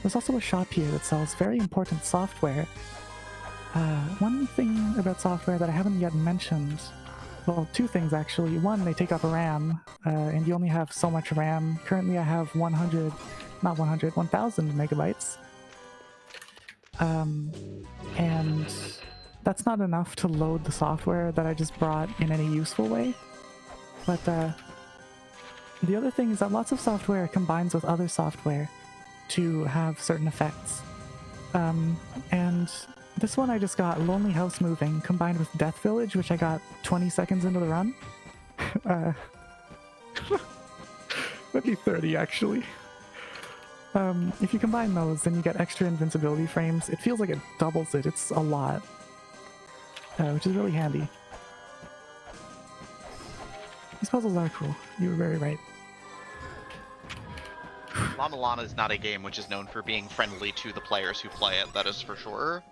There's also a shop here that sells very important software. One thing about software that I haven't yet mentioned, well, 2 things actually. One, they take up RAM, and you only have so much RAM. Currently I have 1,000 megabytes. And that's not enough to load the software that I just brought in any useful way. But the other thing is that lots of software combines with other software to have certain effects. And this one I just got Lonely House Moving combined with Death Village, which I got 20 seconds into the run. Maybe 30 actually. If you combine those, then you get extra invincibility frames. It feels like it doubles it. It's a lot, which is really handy. These puzzles are cool. You were very right.
La-Mulana is not a game which is known for being friendly to the players who play it, that is for sure.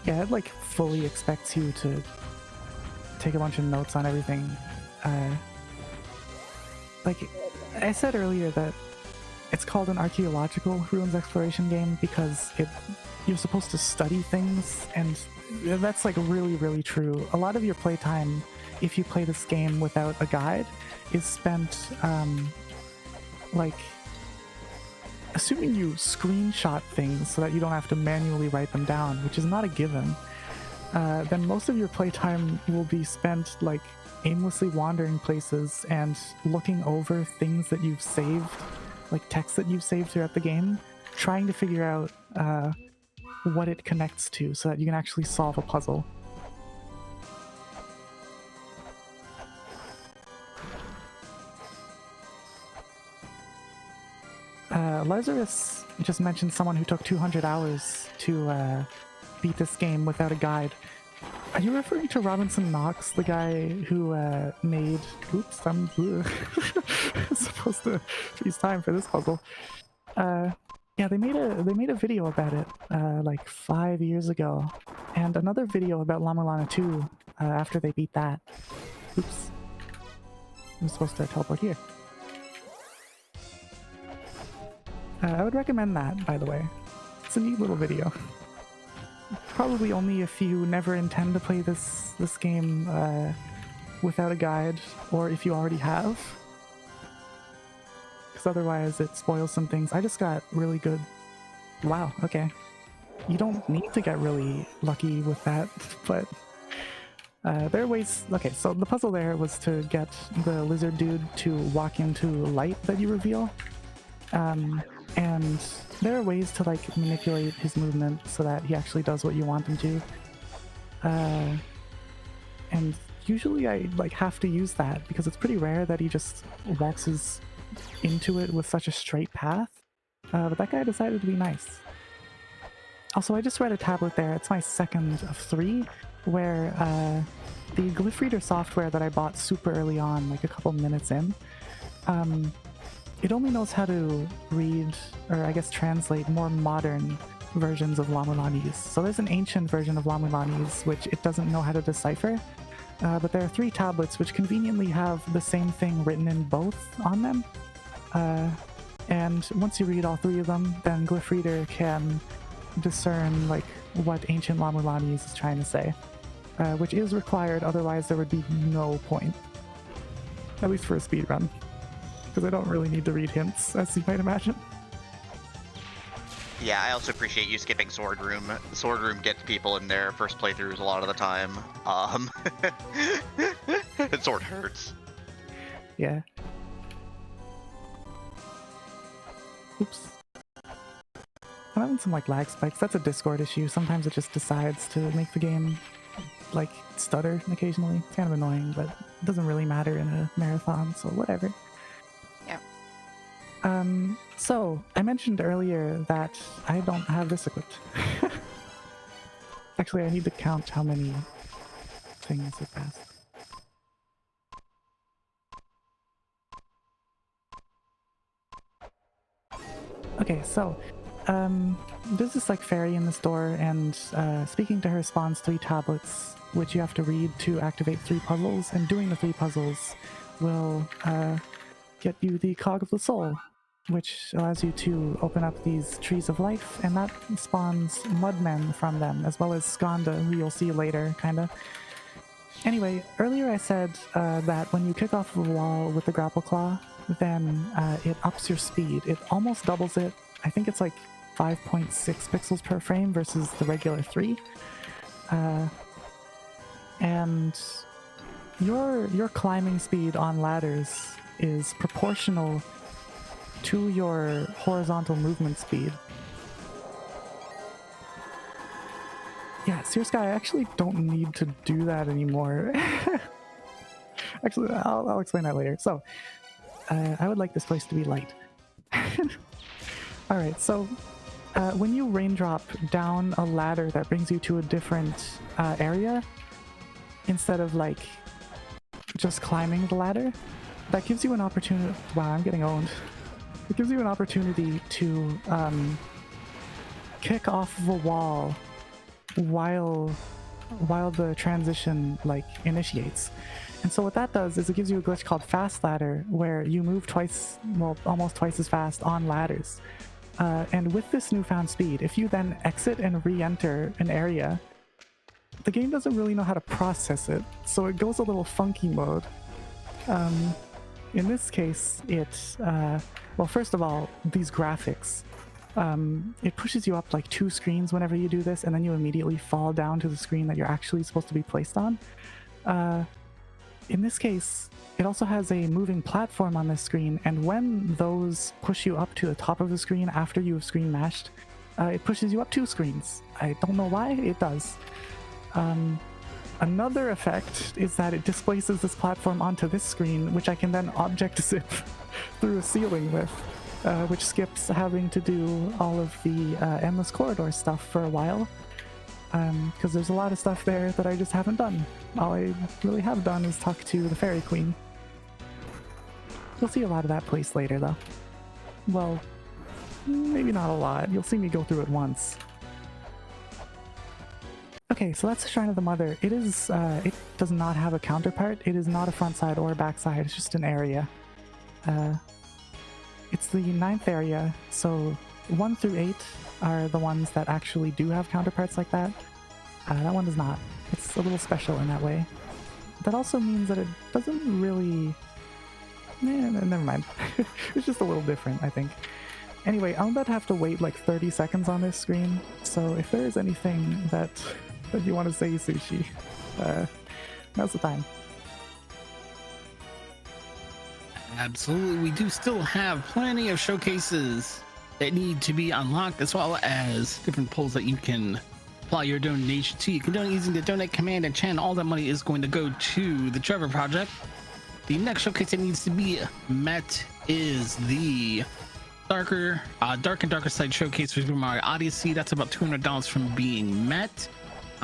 Yeah, it like fully expects you to take a bunch of notes on everything. Like I said earlier that it's called an archaeological ruins exploration game because you're supposed to study things, and that's like really, really true. A lot of your playtime, if you play this game without a guide, is spent like assuming you screenshot things so that you don't have to manually write them down, which is not a given. Then most of your playtime will be spent like aimlessly wandering places and looking over things that you've saved, like text that you've saved throughout the game, trying to figure out what it connects to so that you can actually solve a puzzle. Lazarus just mentioned someone who took 200 hours to beat this game without a guide. Are you referring to Robinson Knox, the guy who made... Oops, I'm supposed to freeze time for this puzzle. Yeah, they made a video about it like 5 years ago, and another video about La-Mulana 2 after they beat that. Oops. I'm supposed to teleport here. I would recommend that, by the way. It's a neat little video. Probably only if you never intend to play this game without a guide, or if you already have. because otherwise it spoils some things. I just got really good. Wow, okay. You don't need to get really lucky with that, but there are ways. Okay, so the puzzle there was to get the lizard dude to walk into light that you reveal. And there are ways to like manipulate his movement so that he actually does what you want him to. And usually I like have to use that because it's pretty rare that he just waltzes into it with such a straight path. But that guy decided to be nice. Also, I just read a tablet there. It's my second of 3, where the glyph reader software that I bought super early on, like a couple minutes in, it only knows how to read, or I guess translate, more modern versions of La-Mulanese. So there's an ancient version of La-Mulanese which it doesn't know how to decipher, but there are 3 tablets which conveniently have the same thing written in both on them. And once you read all 3 of them, then glyph reader can discern like what ancient La-Mulanese is trying to say, which is required, otherwise there would be no point. At least for a speedrun. Because I don't really need to read hints, as you might imagine.
Yeah, I also appreciate you skipping Sword Room. Sword Room gets people in their first playthroughs a lot of the time. And Sword hurts.
Yeah. Oops. I'm having some like lag spikes. That's a Discord issue. Sometimes it just decides to make the game like stutter occasionally. It's kind of annoying, but it doesn't really matter in a marathon, so whatever.
Yeah.
So I mentioned earlier that I don't have this equipped. Actually, I need to count how many things have passed. Okay, so there's this like fairy in this door, and speaking to her spawns 3 tablets, which you have to read to activate 3 puzzles, and doing the 3 puzzles will get you the Cog of the Soul, which allows you to open up these trees of life, and that spawns mudmen from them, as well as Skanda, who you'll see later, kinda. Anyway, earlier I said that when you kick off the wall with the grapple claw, then it ups your speed. It almost doubles it. I think it's like 5.6 pixels per frame versus the regular 3. And your climbing speed on ladders is proportional to your horizontal movement speed. Yeah, seriously, I actually don't need to do that anymore. Actually, I'll explain that later. So, I would like this place to be light. Alright, so when you raindrop down a ladder that brings you to a different area, instead of like just climbing the ladder, that gives you an opportunity. Wow, I'm getting owned. It gives you an opportunity to kick off of a wall while the transition like initiates. And so what that does is it gives you a glitch called Fast Ladder, where you move twice, well, almost twice as fast on ladders. And with this newfound speed, if you then exit and re-enter an area, the game doesn't really know how to process it, so it goes a little funky mode. In this case, it, well, first of all, these graphics. It pushes you up like 2 screens whenever you do this, and then you immediately fall down to the screen that you're actually supposed to be placed on. In this case, it also has a moving platform on this screen, and when those push you up to the top of the screen after you have screen mashed, it pushes you up 2 screens. I don't know why, it does. Another effect is that it displaces this platform onto this screen, which I can then object zip through a ceiling with, which skips having to do all of the endless corridor stuff for a while. Because there's a lot of stuff there that I just haven't done. All I really have done is talk to the Fairy Queen. You'll see a lot of that place later, though. Well, maybe not a lot. You'll see me go through it once. Okay, so that's the Shrine of the Mother. It is, it does not have a counterpart. It is not a front side or a back side. It's just an area. It's the 9th area, so 1 through 8 are the ones that actually do have counterparts like that. That one does not. It's a little special in that way. That also means that it doesn't really Never mind. It's just a little different, I think. Anyway, I'm about to have to wait like 30 seconds on this screen, so if there is anything that you want to say, Sushi, now's the time.
Absolutely. We do still have plenty of showcases that need to be unlocked, as well as different polls that you can apply your donation to. You can donate using the donate command and chant. All that money is going to go to the Trevor Project. The next showcase that needs to be met is the Dark and Darker Side showcase for Super Mario Odyssey. That's about $200 from being met.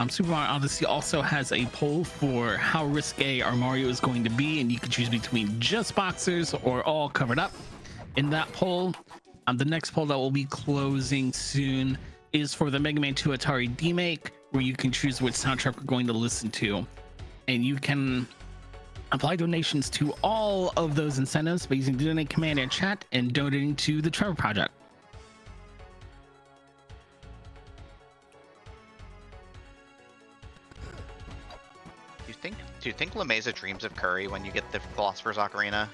Super Mario Odyssey also has a poll for how risque our Mario is going to be, and you can choose between just boxers or all covered up. In that poll, the next poll that will be closing soon is for the Mega Man 2 Atari Remake, where you can choose which soundtrack we're going to listen to, and you can apply donations to all of those incentives by using the donate command and chat and donating to the Trevor Project.
Do you think Lameza dreams of curry when you get the Philosopher's Ocarina?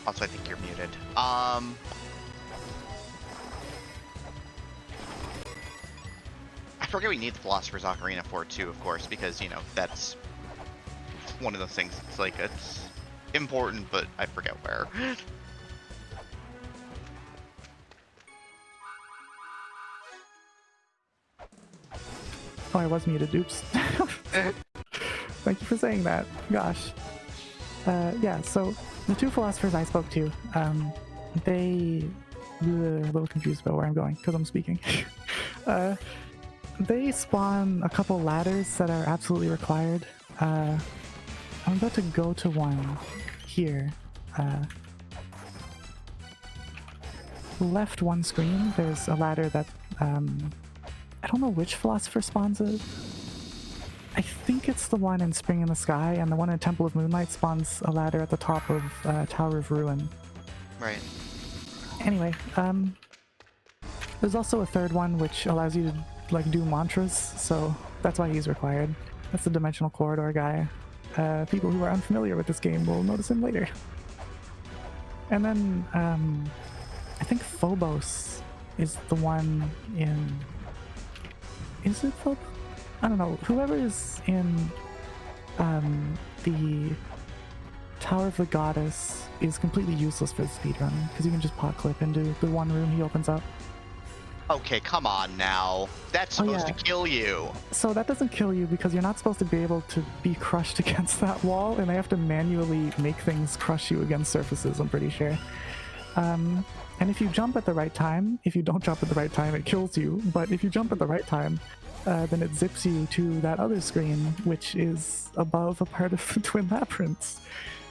Also, I think you're muted. I forget we need the Philosopher's Ocarina for it too, of course, because, you know, that's one of those things. It's like, it's important, but I forget where.
Oh, I was muted. Oops. Thank you for saying that. Gosh. Yeah, so the two philosophers I spoke to, they were a little confused about where I'm going because I'm speaking. They spawn a couple ladders that are absolutely required. I'm about to go to one here. Left one screen, there's a ladder that, I don't know which philosopher spawns it. I think it's the one in Spring in the Sky, and the one in Temple of Moonlight spawns a ladder at the top of Tower of Ruin.
Right.
Anyway, there's also a third one which allows you to like do mantras, so that's why he's required. That's the Dimensional Corridor guy. People who are unfamiliar with this game will notice him later. And then I think Phobos is the one in... Is it Phobos? I don't know. Whoever is in the Tower of the Goddess is completely useless for the speedrun, because you can just pot clip into the one room he opens up.
Okay, come on now. That's supposed to kill you.
So that doesn't kill you because you're not supposed to be able to be crushed against that wall, and they have to manually make things crush you against surfaces, I'm pretty sure. And if you jump at the right time, if you don't jump at the right time, it kills you. But if you jump at the right time, then it zips you to that other screen, which is above a part of the Twin Labyrinths,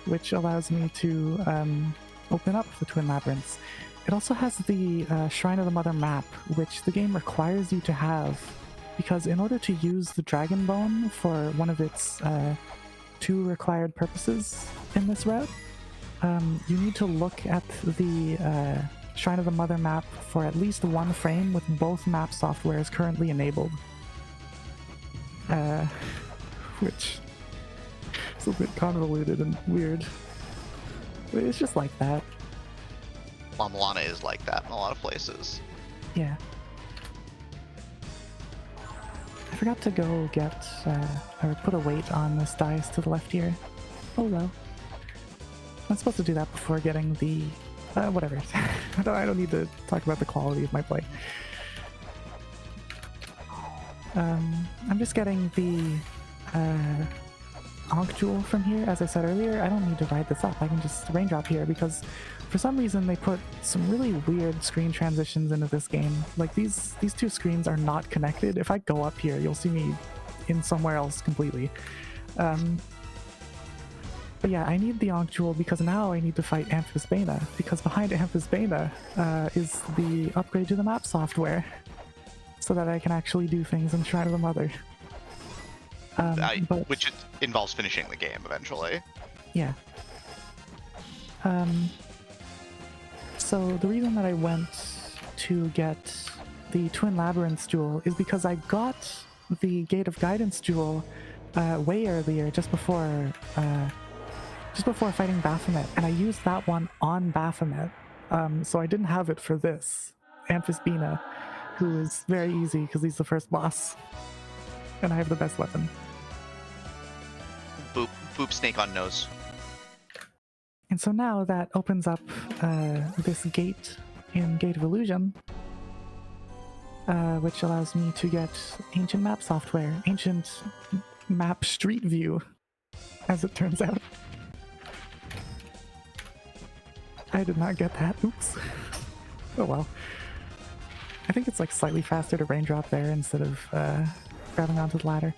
which allows me to open up the Twin Labyrinths. It also has the Shrine of the Mother map, which the game requires you to have, because in order to use the Dragon Bone for one of its two required purposes in this route, you need to look at the Shrine of the Mother map for at least one frame with both map softwares currently enabled. Which is a bit convoluted and weird. But it's just like that.
La-Mulana is like that in a lot of places.
Yeah. I forgot to go get, or put a weight on this dice to the left here. Oh well. I'm supposed to do that before getting the, whatever. I don't need to talk about the quality of my play. I'm just getting the, Ankh Jewel from here. As I said earlier, I don't need to ride this up. I can just raindrop here because for some reason they put some really weird screen transitions into this game. Like these two screens are not connected. If I go up here, you'll see me in somewhere else completely. But yeah, I need the Ankh Jewel because now I need to fight Amphisbaena, because behind Amphisbaena is the upgrade to the map software so that I can actually do things in Shrine of the Mother. But
which involves finishing the game eventually.
yeah. So the reason that I went to get the Twin Labyrinths jewel is because I got the Gate of Guidance jewel way earlier, just before fighting Baphomet, and I used that one on Baphomet. So I didn't have it for this Amphisbina, who is very easy because he's the first boss, and I have the best weapon.
Boop, boop, snake on nose.
And so now that opens up this gate in Gate of Illusion, which allows me to get ancient map software, ancient map street view, as it turns out. I did not get that. Oops. Oh well. I think it's like slightly faster to raindrop there instead of grabbing onto the ladder.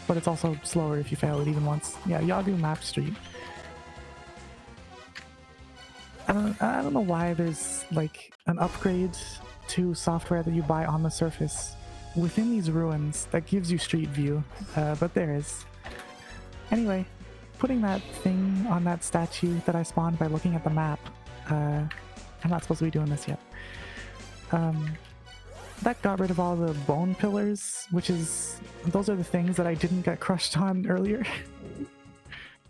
But it's also slower if you fail it even once. Yeah, Yagoo Map Street. I don't know why there's like an upgrade to software that you buy on the surface within these ruins that gives you street view, but there is. Anyway, putting that thing on that statue that I spawned by looking at the map, I'm not supposed to be doing this yet. That got rid of all the bone pillars, those are the things that I didn't get crushed on earlier.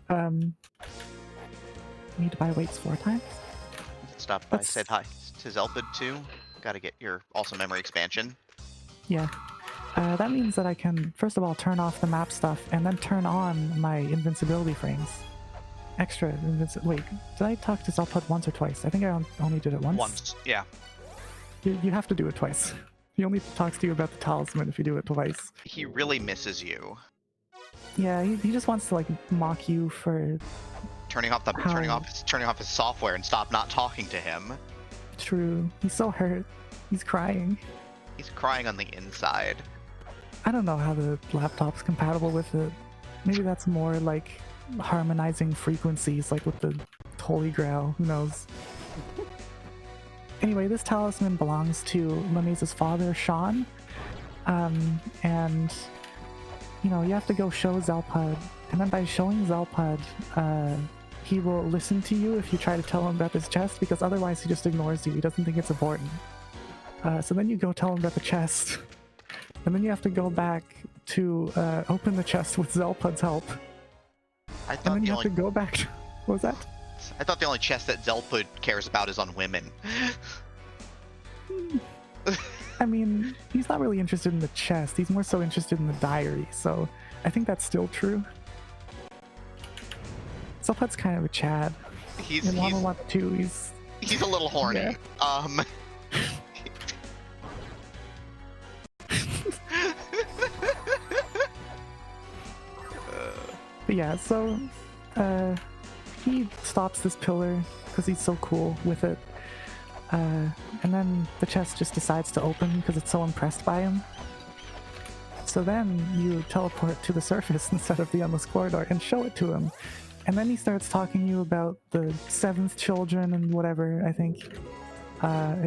Need to buy weights 4 times.
Stop by, said hi to Zelpid too. Gotta get your also memory expansion.
Yeah. That means that I can, first of all, turn off the map stuff and then turn on my invincibility frames. Extra Wait, did I talk to Zelpud once or twice? I think I only did it once.
Once, yeah.
You have to do it twice. He only talks to you about the talisman if you do it twice.
He really misses you.
Yeah, he just wants to like mock you for
turning off his software and stop not talking to him.
True. He's so hurt. He's crying.
He's crying on the inside.
I don't know how the laptop's compatible with it. Maybe that's more like harmonizing frequencies, like with the Holy Grail. Who knows? Anyway, this talisman belongs to Lamise's father, Sean. And, you know, you have to go show Zelpud. And then by showing Zelpud, he will listen to you if you try to tell him about this chest, because otherwise he just ignores you. He doesn't think it's important. So then you go tell him about the chest. And then you have to go back to open the chest with Zelpud's help.
I thought
and then you have to go back to... What was that?
I thought the only chest that Zelpud cares about is on women.
I mean, he's not really interested in the chest. He's more so interested in the diary, so I think that's still true. Zelpud's kind of a Chad.
He's
a
little horny.
Yeah. But yeah, so he stops this pillar because he's so cool with it. And then the chest just decides to open because it's so impressed by him. So then you teleport to the surface instead of the endless corridor and show it to him. And then he starts talking to you about the 7th children and whatever, I think.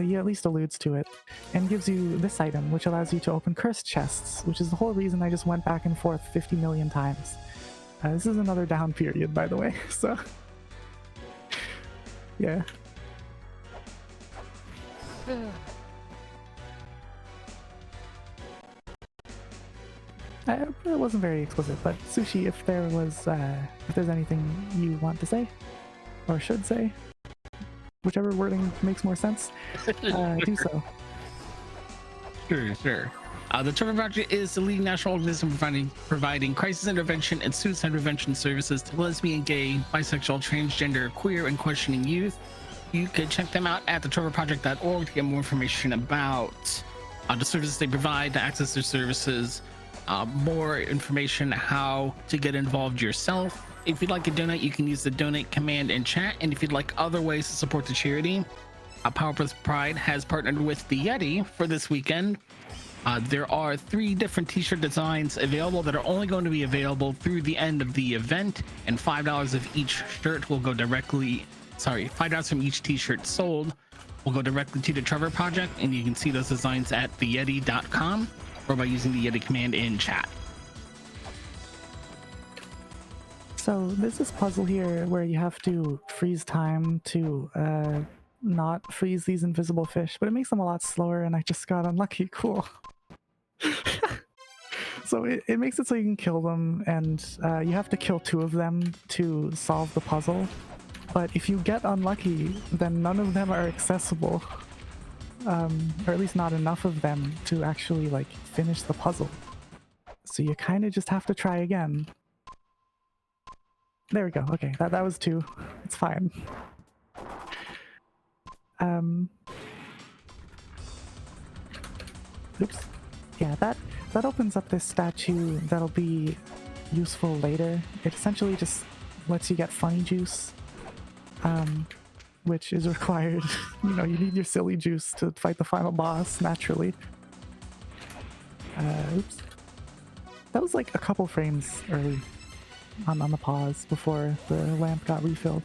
He at least alludes to it. And gives you this item, which allows you to open cursed chests, which is the whole reason I just went back and forth 50 million times. This is another down period, by the way, so... yeah. It wasn't very explicit, but Sushi, if there's anything you want to say, or should say, whichever wording makes more sense, do so.
Sure. The Trevor Project is the leading national organism providing crisis intervention and suicide prevention services to lesbian, gay, bisexual, transgender, queer, and questioning youth. You can check them out at thetrevorproject.org to get more information about the services they provide, to access their services, more information how to get involved yourself. If you'd like to donate, you can use the donate command in chat. And if you'd like other ways to support the charity, Power Plus Pride has partnered with the Yeti for this weekend. There are 3 different t-shirt designs available that are only going to be available through the end of the event, and $5 of each shirt will go directly, $5 from each t-shirt sold will go directly to the Trevor Project, and you can see those designs at theyeti.com or by using the Yeti command in chat.
So there's this puzzle here where you have to freeze time to not freeze these invisible fish, but it makes them a lot slower, and I just got unlucky. Cool. So it makes it so you can kill them, and you have to kill 2 of them to solve the puzzle. But if you get unlucky, then none of them are accessible. Or at least not enough of them to actually, like, finish the puzzle. So you kind of just have to try again. There we go. Okay, that was 2. It's fine. Oops. Yeah, that opens up this statue that'll be useful later. It essentially just lets you get funny juice, which is required. You know, you need your silly juice to fight the final boss, naturally. Oops. That was like a couple frames early on the pause before the lamp got refueled.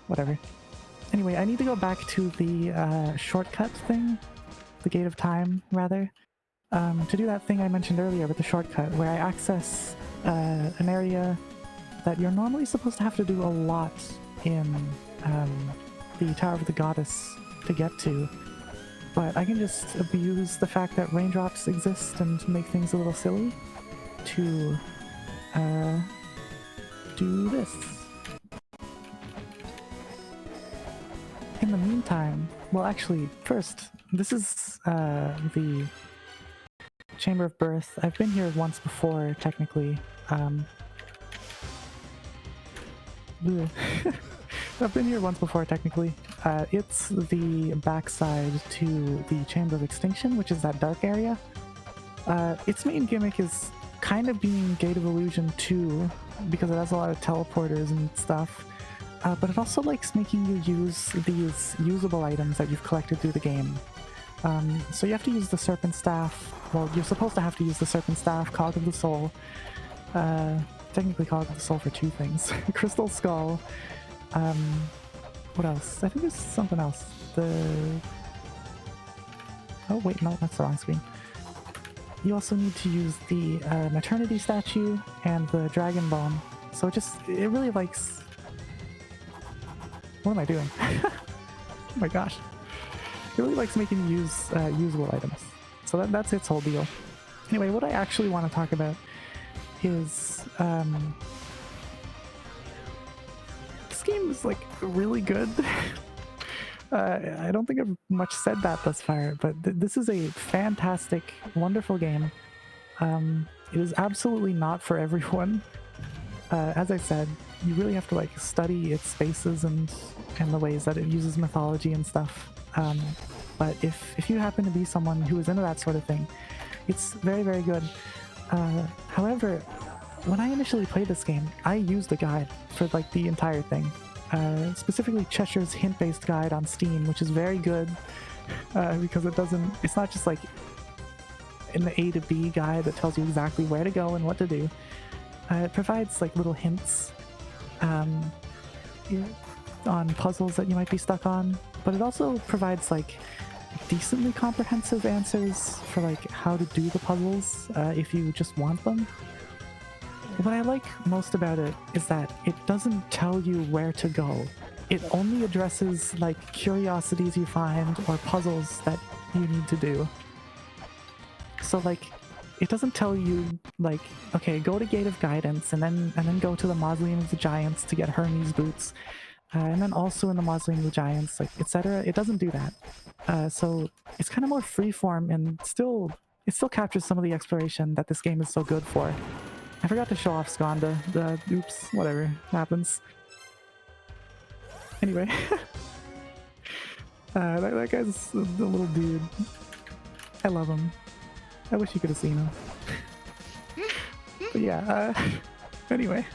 Whatever. Anyway, I need to go back to the shortcut thing. The Gate of Time, rather. To do that thing I mentioned earlier with the shortcut, where I access an area that you're normally supposed to have to do a lot in the Tower of the Goddess to get to. But I can just abuse the fact that raindrops exist and make things a little silly to do this. In the meantime, well, actually, first, this is the Chamber of Birth. I've been here once before, technically. I've been here once before, technically. It's the backside to the Chamber of Extinction, which is that dark area. Its main gimmick is kind of being Gate of Illusion 2, because it has a lot of teleporters and stuff. But it also likes making you use these usable items that you've collected through the game. So you have to use the Serpent Staff. Well, you're supposed to have to use the Serpent Staff, Cog of the Soul. Technically Cog of the Soul for 2 things. Crystal Skull. What else? I think there's something else. Oh wait, no, that's the wrong screen. You also need to use the Maternity Statue and the Dragon Bone. So it really likes... What am I doing? Oh my gosh. It really likes making you use usable items. So that's its whole deal. Anyway, what I actually want to talk about is... this game is, like, really good. I don't think I've much said that thus far, but this is a fantastic, wonderful game. It is absolutely not for everyone. As I said, you really have to, like, study its spaces and the ways that it uses mythology and stuff. But if you happen to be someone who is into that sort of thing, it's very, very good. However, when I initially played this game, I used the guide for, like, the entire thing. Specifically Cheshire's hint-based guide on Steam, which is very good, because it's not just like an A to B guide that tells you exactly where to go and what to do. It provides, like, little hints on puzzles that you might be stuck on, but it also provides, like, decently comprehensive answers for, like, how to do the puzzles if you just want them. What I like most about it is that it doesn't tell you where to go. It only addresses, like, curiosities you find or puzzles that you need to do. So, like, it doesn't tell you, like, okay, go to Gate of Guidance and then go to the Mausoleum of the Giants to get Hermes boots, and then also in the Mausoleum of the Giants, like, etc. It doesn't do that. So it's kind of more freeform, and it still captures some of the exploration that this game is so good for. I forgot to show off Skanda. Oops, whatever, happens. Anyway, that guy's a little dude. I love him. I wish you could have seen him. But yeah, anyway.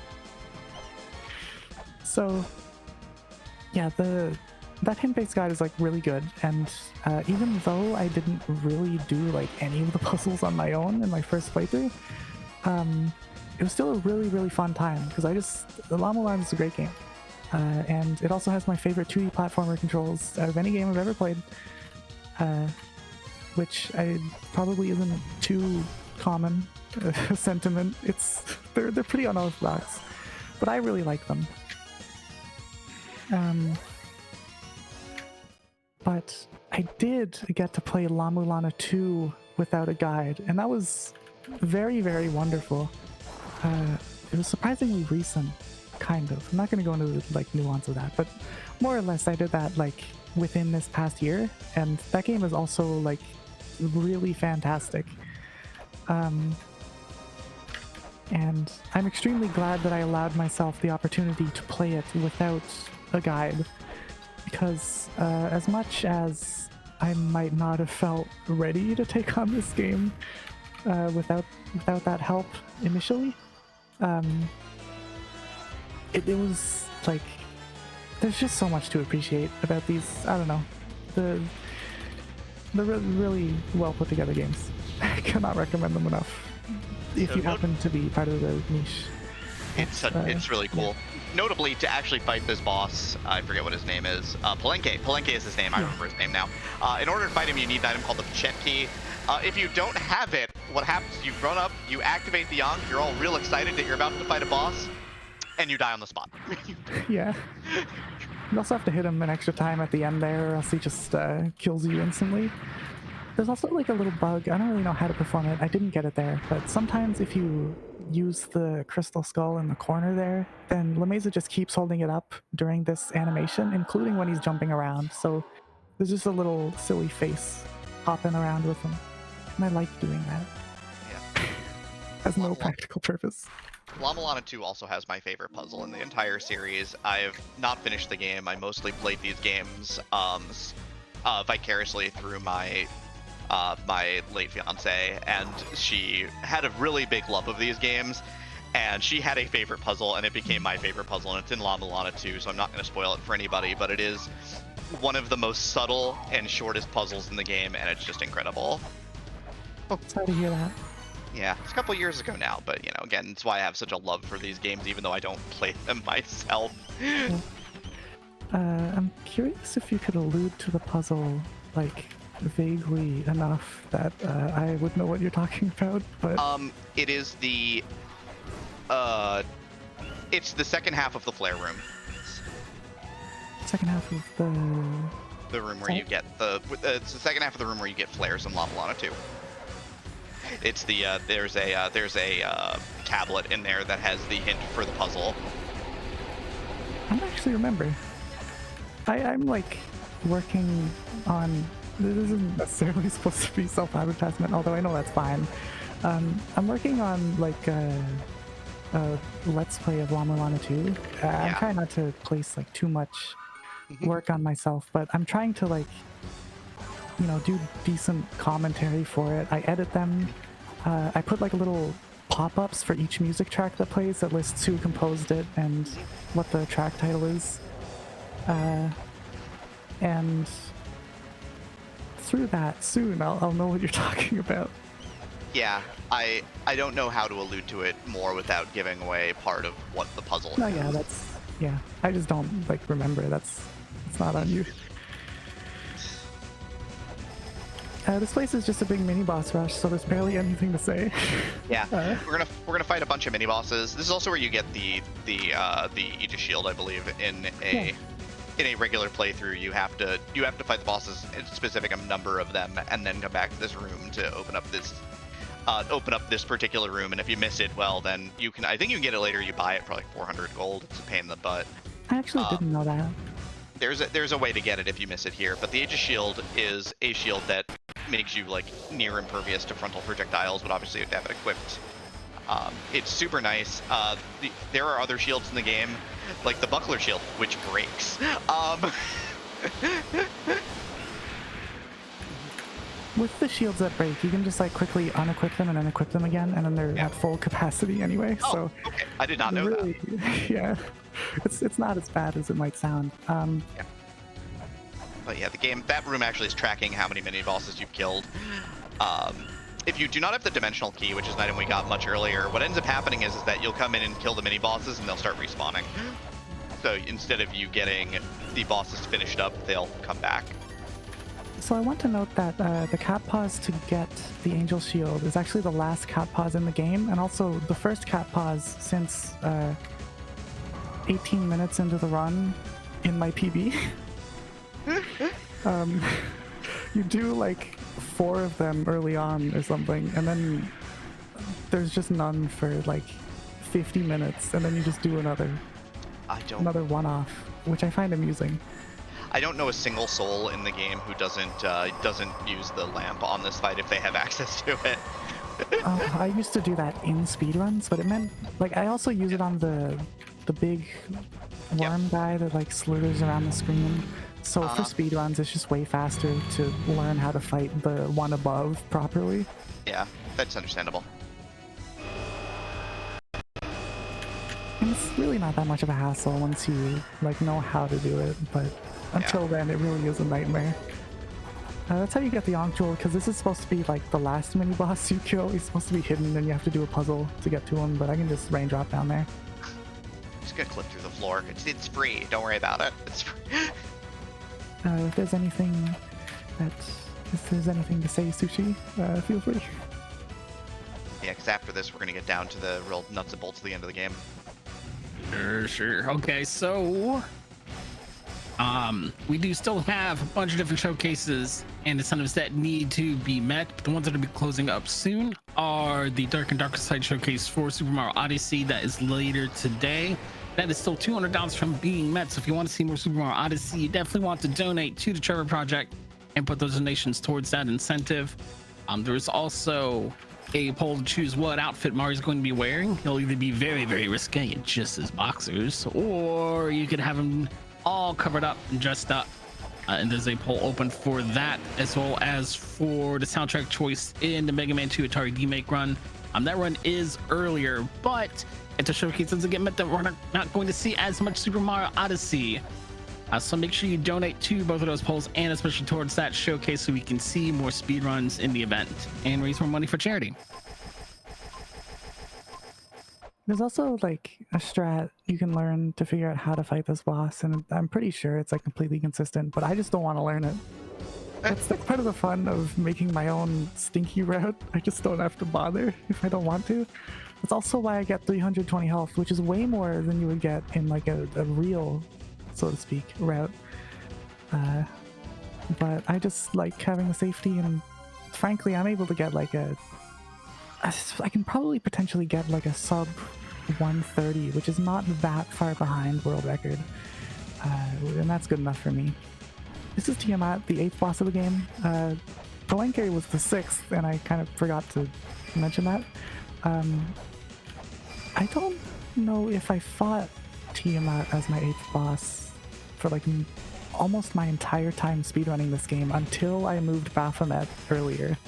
So, yeah, that hint-based guide is, like, really good, and even though I didn't really do, like, any of the puzzles on my own in my first playthrough, it was still a really, really fun time, because La-Mulana is a great game. And it also has my favorite 2D platformer controls out of any game I've ever played. Which probably isn't too common a sentiment. It's they're pretty unorthodox, but I really like them. But I did get to play La-Mulana 2 without a guide, and that was very, very wonderful. It was surprisingly recent, kind of. I'm not going to go into the like nuance of that, but more or less I did that like within this past year, and that game is also like really fantastic. And I'm extremely glad that I allowed myself the opportunity to play it without a guide, because as much as I might not have felt ready to take on this game without that help initially, it was like, there's just so much to appreciate about these. I don't know, the really well put together games. I cannot recommend them enough if you happen to be part of the niche.
It's really cool. Yeah. Notably, to actually fight this boss, I forget what his name is. Palenque. Palenque is his name. I remember his name now. In order to fight him, you need an item called the Pachette Key. If you don't have it, what happens is you run up, you activate the Ankh, you're all real excited that you're about to fight a boss, and you die on the spot.
Yeah. You also have to hit him an extra time at the end there, or else he just kills you instantly. There's also like a little bug. I don't really know how to perform it. I didn't get it there, but sometimes if you use the crystal skull in the corner there, then Lameza just keeps holding it up during this animation, including when he's jumping around. So there's just a little silly face hopping around with him. And I like doing that.
Yeah.
Has no practical purpose.
La-Mulana 2 also has my favorite puzzle in the entire series. I've not finished the game. I mostly played these games vicariously through my late fiance, and she had a really big love of these games, and she had a favorite puzzle, and it became my favorite puzzle, and it's in La-Mulana 2, so I'm not going to spoil it for anybody, but it is one of the most subtle and shortest puzzles in the game, and it's just incredible.
Oh, sorry to hear that.
Yeah, it's a couple years ago now, but you know, again, it's why I have such a love for these games, even though I don't play them myself.
Yeah. I'm curious if you could allude to the puzzle, like, vaguely enough that I would know what you're talking about, but...
It is the... it's the second half of the flare room.
Second half of
the room where you get the... it's the second half of the room where you get flares in La-Mulana 2. It's the, there's a tablet in there that has the hint for the puzzle.
I don't actually remember. I'm like working on... This isn't necessarily supposed to be self-advertisement, although I know that's fine. I'm working on like a let's play of La-Mulana 2. I'm trying not to place like too much work on myself, but I'm trying to like, you know, do decent commentary for it. I edit them. I put like little pop-ups for each music track that plays that lists who composed it and what the track title is. And through that soon I'll know what you're talking about.
Yeah, I don't know how to allude to it more without giving away part of what the puzzle is.
Yeah, that's... Yeah, I just don't, like, remember. It's not on you. This place is just a big mini-boss rush, so there's barely anything to say.
Yeah, we're gonna fight a bunch of mini-bosses. This is also where you get the Aegis Shield, I believe, in a regular playthrough. You have to fight the bosses, a specific number of them, and then come back to this room to open up this particular room. And if you miss it, well, then you can. I think you can get it later. You buy it for like 400 gold. It's a pain in the butt.
I actually didn't know that.
There's a way to get it if you miss it here. But the Aegis Shield is a shield that makes you like near impervious to frontal projectiles, but obviously you have to have it equipped. It's super nice. There are other shields in the game, like the buckler shield, which breaks.
With the shields that break, you can just like quickly unequip them and then equip them again, and then they're at full capacity anyway.
Oh,
so
okay. I did not know that.
Yeah, it's not as bad as it might sound.
Yeah. But yeah, that room actually is tracking how many mini bosses you've killed. If you do not have the dimensional key, which is an item we got much earlier, what ends up happening is that you'll come in and kill the mini bosses and they'll start respawning. So instead of you getting the bosses finished up, they'll come back.
So I want to note that the cat pause to get the angel shield is actually the last cat pause in the game, and also the first cat pause since 18 minutes into the run in my PB. You do like 4 of them early on or something, and then there's just none for like 50 minutes, and then you just do another one-off, which I find amusing.
I don't know a single soul in the game who doesn't use the lamp on this fight if they have access to it.
I used to do that in speedruns, but it meant like I also use it on the big worm guy that like slithers around the screen. So for speedruns, it's just way faster to learn how to fight the one above properly.
Yeah, that's understandable.
And it's really not that much of a hassle once you like know how to do it, but until then, it really is a nightmare. That's how you get the Ankh Jewel, because this is supposed to be like the last mini boss you kill. He's supposed to be hidden, and you have to do a puzzle to get to him. But I can just raindrop down there.
Just gonna clip through the floor. It's free. Don't worry about it. It's free.
If there's anything to say, Sushi, feel free.
Yeah, because after this, we're gonna get down to the real nuts and bolts of the end of the game.
Sure. Okay, so we do still have a bunch of different showcases and incentives that need to be met. But the ones that will be closing up soon are the Dark and Darker Side showcase for Super Mario Odyssey. That is later today. That is still $200 from being met. So if you want to see more Super Mario Odyssey, you definitely want to donate to the Trevor Project and put those donations towards that incentive. There's also a poll to choose what outfit Mario's going to be wearing. He'll either be very, very risque and just his boxers, or you could have him all covered up and dressed up. And there's a poll open for that, as well as for the soundtrack choice in the Mega Man 2 Atari Remake run. That run is earlier, but it's a showcase doesn't get met that we're not going to see as much Super Mario Odyssey. So make sure you donate to both of those polls, and especially towards that showcase, so we can see more speedruns in the event and raise more money for charity.
There's also like a strat you can learn to figure out how to fight this boss, and I'm pretty sure it's like completely consistent, but I just don't want to learn it. That's part of the fun of making my own stinky route. I just don't have to bother if I don't want to. That's also why I get 320 health, which is way more than you would get in like a real, so to speak, route. But I just like having the safety, and frankly, I'm able to get like I can probably potentially get like a sub 130, which is not that far behind world record, and that's good enough for me. This is Tiamat, the 8th boss of the game. Palenque was the 6th, and I kind of forgot to mention that. I don't know if I fought Tiamat as my 8th boss for like almost my entire time speedrunning this game until I moved Baphomet earlier.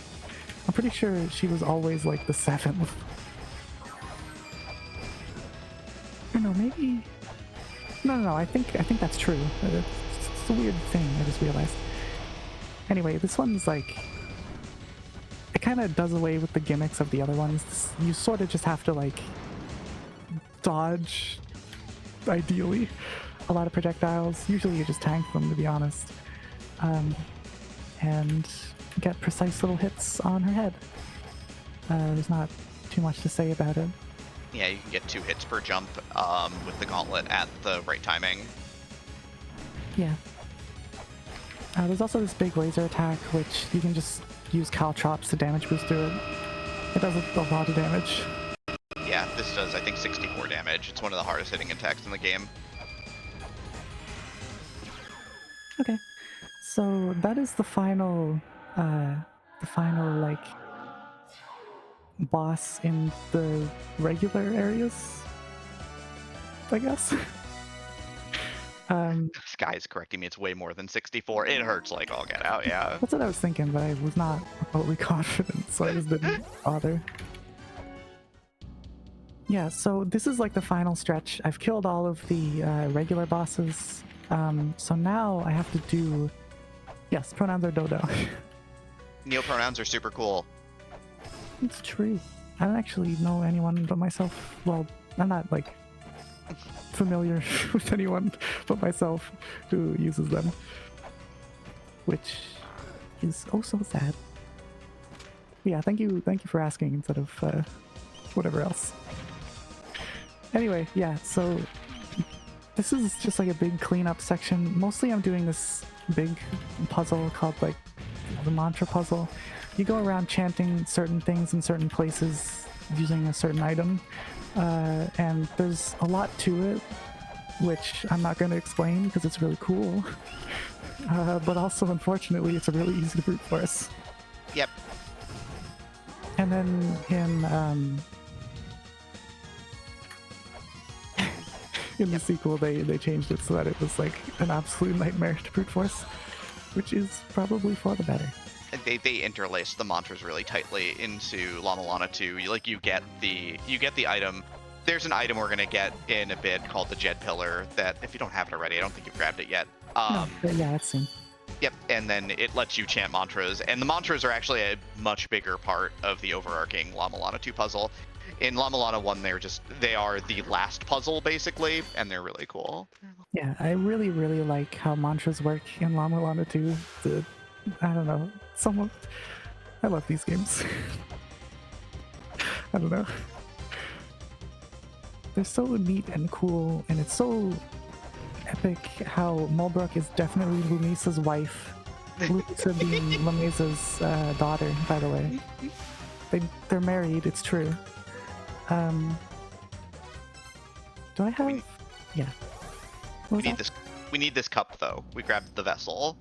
I'm pretty sure she was always like the 7th. Or no, maybe... No, I think that's true. It's a weird thing, I just realized. Anyway, this one's like... It kind of does away with the gimmicks of the other ones. You sort of just have to like dodge, ideally, a lot of projectiles. Usually you just tank them, to be honest. And get precise little hits on her head. There's not too much to say about it.
Yeah, you can get 2 hits per jump with the gauntlet at the right timing.
Yeah. There's also this big laser attack, which you can just use caltrops to damage boost through it. It does a lot of damage.
Yeah, this does, I think, 64 damage. It's one of the hardest hitting attacks in the game.
Okay, so that is the final like boss in the regular areas, I guess.
This guy's correcting me. It's way more than 64. It hurts like all get out, yeah.
That's what I was thinking, but I was not remotely confident, so I just didn't bother. Yeah, so this is like the final stretch. I've killed all of the regular bosses. So now I have to do... Yes, pronouns are dodo.
Neopronouns are super cool.
It's true. I don't actually know anyone but myself. Well, I'm not like familiar with anyone but myself who uses them. Which is oh so sad. Yeah, thank you for asking instead of whatever else. Anyway, yeah, so this is just like a big cleanup section. Mostly I'm doing this big puzzle called like the mantra puzzle. You go around chanting certain things in certain places using a certain item, and there's a lot to it, which I'm not going to explain because it's really cool. But also, unfortunately, it's really easy to brute force.
Yep.
And then in the sequel, they changed it so that it was like an absolute nightmare to brute force, which is probably for the better.
They interlace the mantras really tightly into La-Mulana 2. You get the item. There's an item we're gonna get in a bit called the Jed Pillar that, if you don't have it already, I don't think you've grabbed it yet.
No, but yeah, that's soon.
Yep, and then it lets you chant mantras, and the mantras are actually a much bigger part of the overarching La-Mulana 2 puzzle. In La-Mulana 1, they are the last puzzle basically, and they're really cool.
Yeah, I really like how mantras work in La-Mulana 2. I don't know, I love these games. I don't know. They're so neat and cool, and it's so epic how Mulbrook is definitely Lumisa's wife. Lumisa being Lumisa's daughter, by the way. They're married, it's true. Do I have... Yeah.
We need this cup, though. We grabbed the vessel.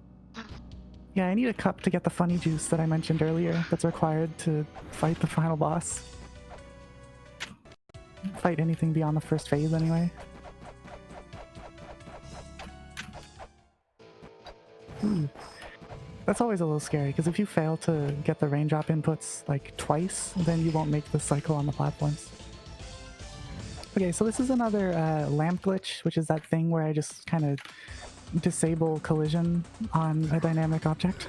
Yeah, I need a cup to get the funny juice that I mentioned earlier that's required to fight the final boss. Fight anything beyond the first phase, anyway. Ooh. That's always a little scary, because if you fail to get the raindrop inputs, like, twice, then you won't make the cycle on the platforms. Okay, so this is another lamp glitch, which is that thing where I just kind of disable collision on a dynamic object,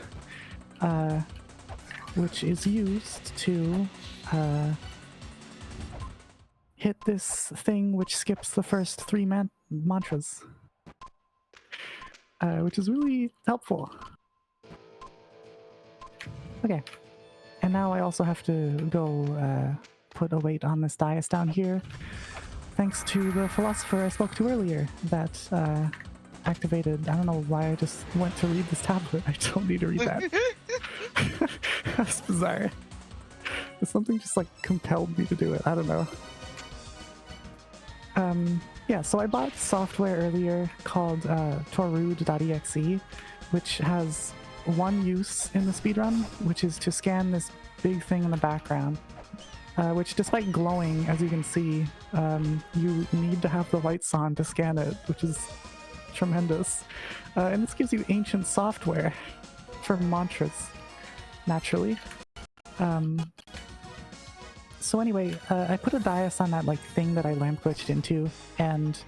which is used to hit this thing which skips the first 3 mantras, which is really helpful. Okay, and now I also have to go put a weight on this dais down here, thanks to the philosopher I spoke to earlier that activated. I don't know why I just went to read this tablet. I don't need to read that. That's bizarre. Something just like compelled me to do it. I don't know. Yeah, so I bought software earlier called Torud.exe, which has one use in the speedrun, which is to scan this big thing in the background, which, despite glowing, as you can see, you need to have the lights on to scan it, which is tremendous. And this gives you ancient software for mantras, naturally. So anyway, I put a dais on that like thing that I lamp glitched into, and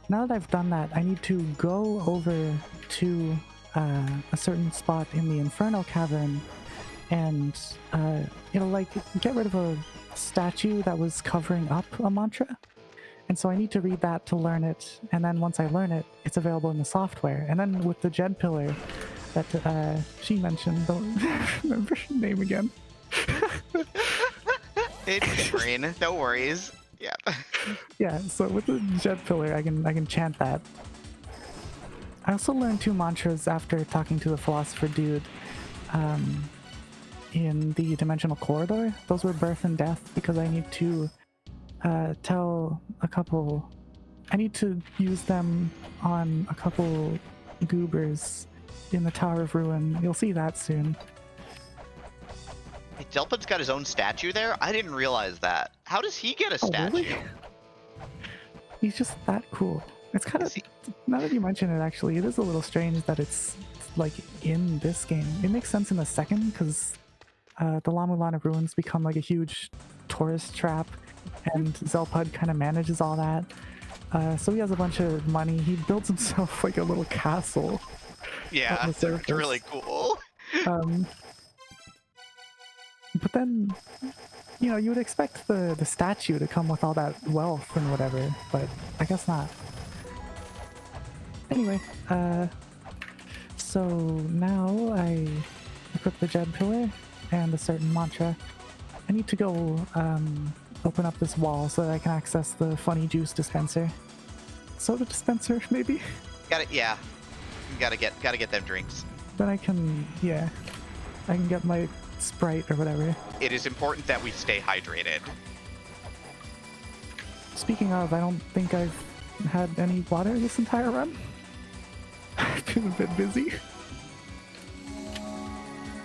now that I've done that, I need to go over to a certain spot in the Inferno Cavern, and it'll like get rid of a statue that was covering up a mantra. And so I need to read that to learn it, and then once I learn it, it's available in the software. And then with the Jed Pillar that she mentioned, don't remember her name again.
It's green, no worries. Yeah.
Yeah, so with the Jed Pillar, I can chant that. I also learned 2 mantras after talking to the philosopher dude in the Dimensional Corridor. Those were birth and death, because I need to tell a couple... I need to use them on a couple goobers in the Tower of Ruin. You'll see that soon.
Hey, Delphin's got his own statue there? I didn't realize that. How does he get a statue?
Really? He's just that cool. It's kind of... Now that you mention it, actually, it is a little strange that it's like in this game. It makes sense in the second, because the La-Mulana ruins become like a huge tourist trap, and Zelpud kind of manages all that. So he has a bunch of money. He builds himself like a little castle.
Yeah, it's really cool.
But then, you know, you would expect the statue to come with all that wealth and whatever, but I guess not. Anyway, so now I equip the Jed pillar and a certain mantra, I need to go open up this wall so that I can access the funny juice dispenser. Soda dispenser, maybe?
Yeah. You gotta get them drinks.
Then I can, yeah. I can get my Sprite or whatever.
It is important that we stay hydrated.
Speaking of, I don't think I've had any water this entire run. I've been a bit busy.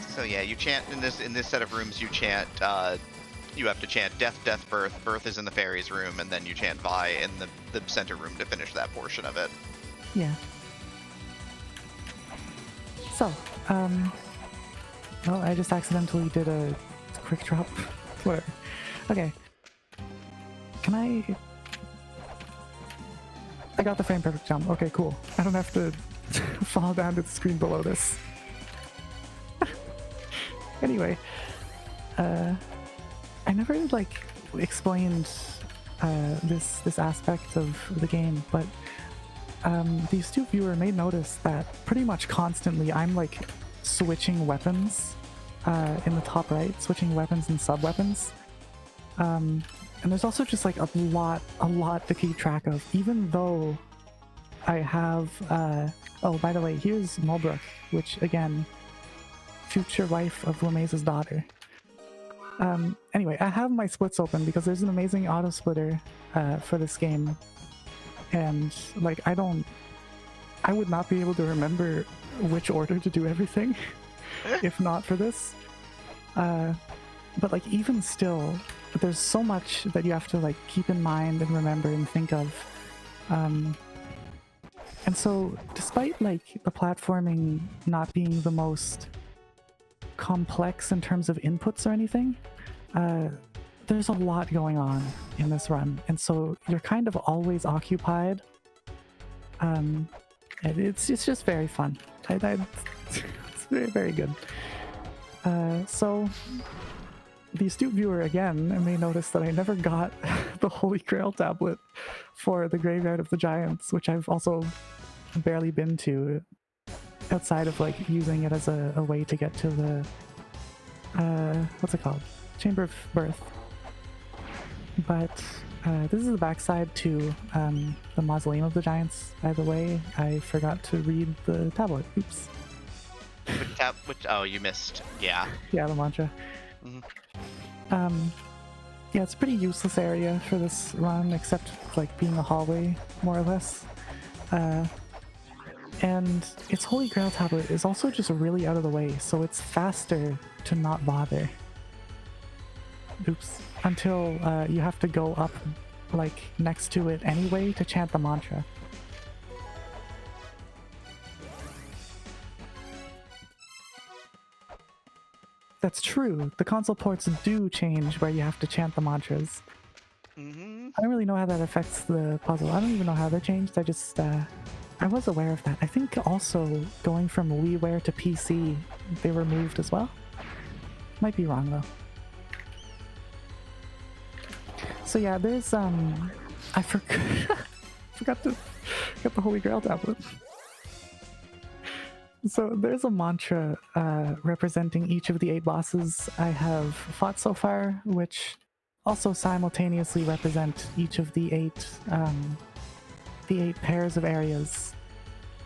So yeah, you chant in this set of rooms. You chant. You have to chant death, death, birth. Birth is in the fairies room, and then you chant Vi in the center room to finish that portion of it.
Yeah. So, well, I just accidentally did a quick drop. Whatever. Okay. Can I got the frame perfect jump. Okay, cool. I don't have to fall down to the screen below this. Anyway, I never like explained this aspect of the game, but the astute viewer may notice that pretty much constantly I'm like switching weapons in the top right, switching weapons and sub weapons. And there's also just like a lot to keep track of, even though I have oh, by the way, here's Mulbrook, which again, future wife of Lamaisa's daughter. Anyway, I have my splits open because there's an amazing auto splitter for this game, and like I would not be able to remember which order to do everything if not for this. But like even still, there's so much that you have to like keep in mind and remember and think of. And so despite like the platforming not being the most complex in terms of inputs or anything, there's a lot going on in this run, and so you're kind of always occupied. It's just very fun. It's very good. So the astute viewer again may notice that I never got the Holy Grail tablet for the Graveyard of the Giants, which I've also barely been to outside of like using it as a way to get to the what's it called? Chamber of Birth. But this is the backside to the Mausoleum of the Giants, by the way. I forgot to read the tablet. Oops.
Oh, you missed. Yeah.
Yeah, the mantra.
Mm-hmm.
Yeah, it's a pretty useless area for this run, except like being a hallway, more or less. And its Holy Grail tablet is also just really out of the way, so it's faster to not bother. Oops. Until you have to go up like next to it anyway to chant the mantra. That's true. The console ports do change where you have to chant the mantras.
Mm-hmm.
I don't really know how that affects the puzzle. I don't even know how they're changed. I just, I was aware of that. I think also going from WiiWare to PC, they were moved as well. Might be wrong though. So yeah, there's, I forgot to get the Holy Grail tablet. So there's a mantra representing each of the 8 bosses I have fought so far, which also simultaneously represent each of the 8 pairs of areas.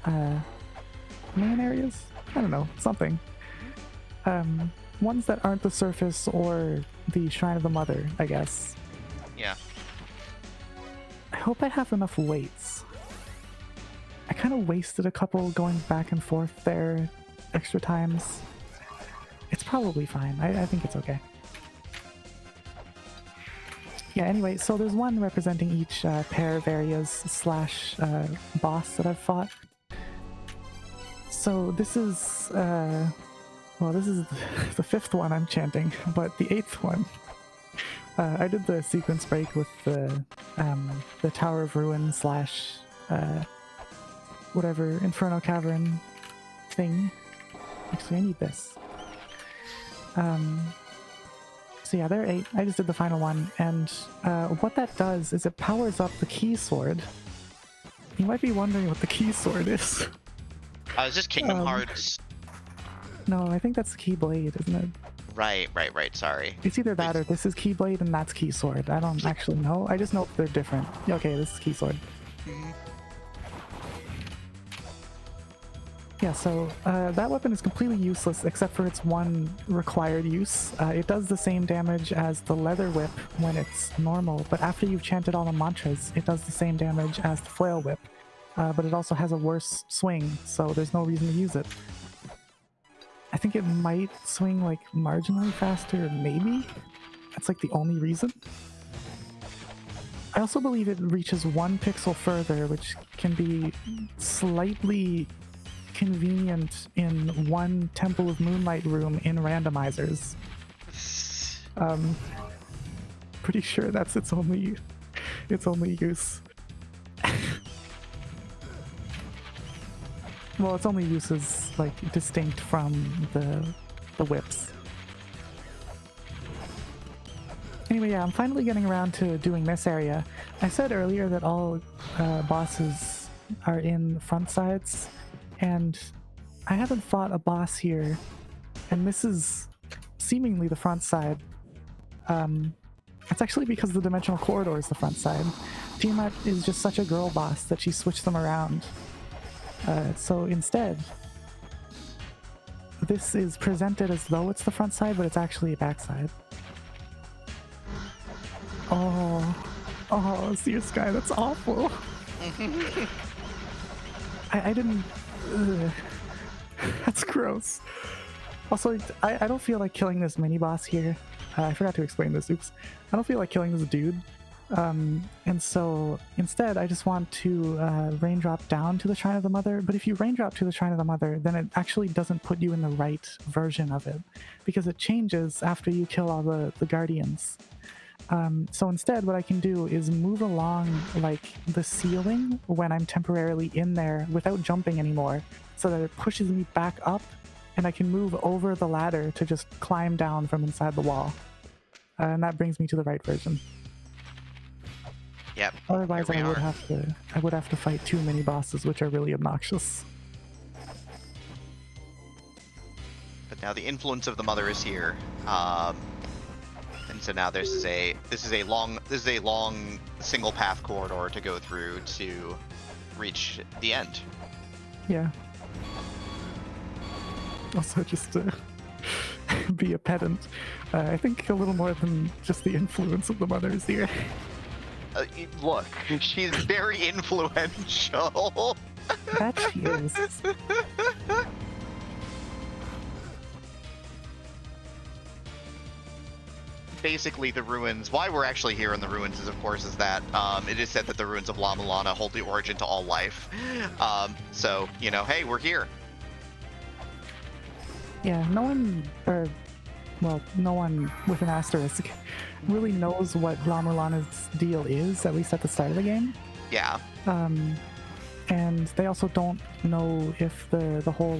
Main areas? I don't know, something. Ones that aren't the surface or the Shrine of the Mother, I guess.
Yeah.
I hope I have enough weights. I kind of wasted a couple going back and forth there extra times. It's probably fine. I think it's okay. Yeah, anyway, so there's one representing each pair of areas slash boss that I've fought. So this is, well, this is the 5th one I'm chanting, but the 8th one, I did the sequence break with the Tower of Ruin slash whatever Inferno Cavern thing. Actually, I need this. So yeah, there are 8. I just did the final one, and what that does is it powers up the key sword. You might be wondering what the key sword is.
Is this Kingdom Hearts?
No, I think that's Keyblade, isn't it?
Right. Sorry.
It's either that or this is Keyblade and that's Key Sword. I don't actually know. I just know they're different. Okay, this is Key Sword. Yeah, so that weapon is completely useless except for its one required use. It does the same damage as the Leather Whip when it's normal, but after you've chanted all the mantras, it does the same damage as the Flail Whip. But it also has a worse swing, so there's no reason to use it. I think it might swing like marginally faster, maybe? That's like the only reason. I also believe it reaches 1 pixel further, which can be slightly convenient in one Temple of Moonlight room in randomizers. Pretty sure that's its only use. Well, its only use is like distinct from the whips. Anyway, yeah, I'm finally getting around to doing this area. I said earlier that all bosses are in front sides, and I haven't fought a boss here, and this is seemingly the front side. It's actually because the Dimensional Corridor is the front side. Tiamat is just such a girl boss that she switched them around. So instead, this is presented as though it's the front side, but it's actually a back side. Oh, Seer Sky, that's awful. I didn't... Ugh. That's gross. Also, I don't feel like killing this mini-boss here. I forgot to explain this, oops. I don't feel like killing this dude. And so instead I just want to raindrop down to the Shrine of the Mother, but if you raindrop to the Shrine of the Mother, then it actually doesn't put you in the right version of it, because it changes after you kill all the guardians. So instead what I can do is move along like the ceiling when I'm temporarily in there without jumping anymore, so that it pushes me back up and I can move over the ladder to just climb down from inside the wall. And that brings me to the right version.
Yep.
Otherwise,
I
would have to fight too many bosses, which are really obnoxious.
But now the influence of the mother is here, and so now this is a long single path corridor to go through to reach the end.
Yeah. Also, just to be a pedant, I think a little more than just the influence of the mother is here.
Look, she's very influential.
That she is.
Basically, the ruins. Why we're actually here in the ruins is, of course, is that it is said that the ruins of La-Mulana hold the origin to all life. So you know, hey, we're here.
Yeah, no one with an asterisk really knows what La-Mulana's deal is, at least at the start of the game.
Yeah.
And they also don't know if the whole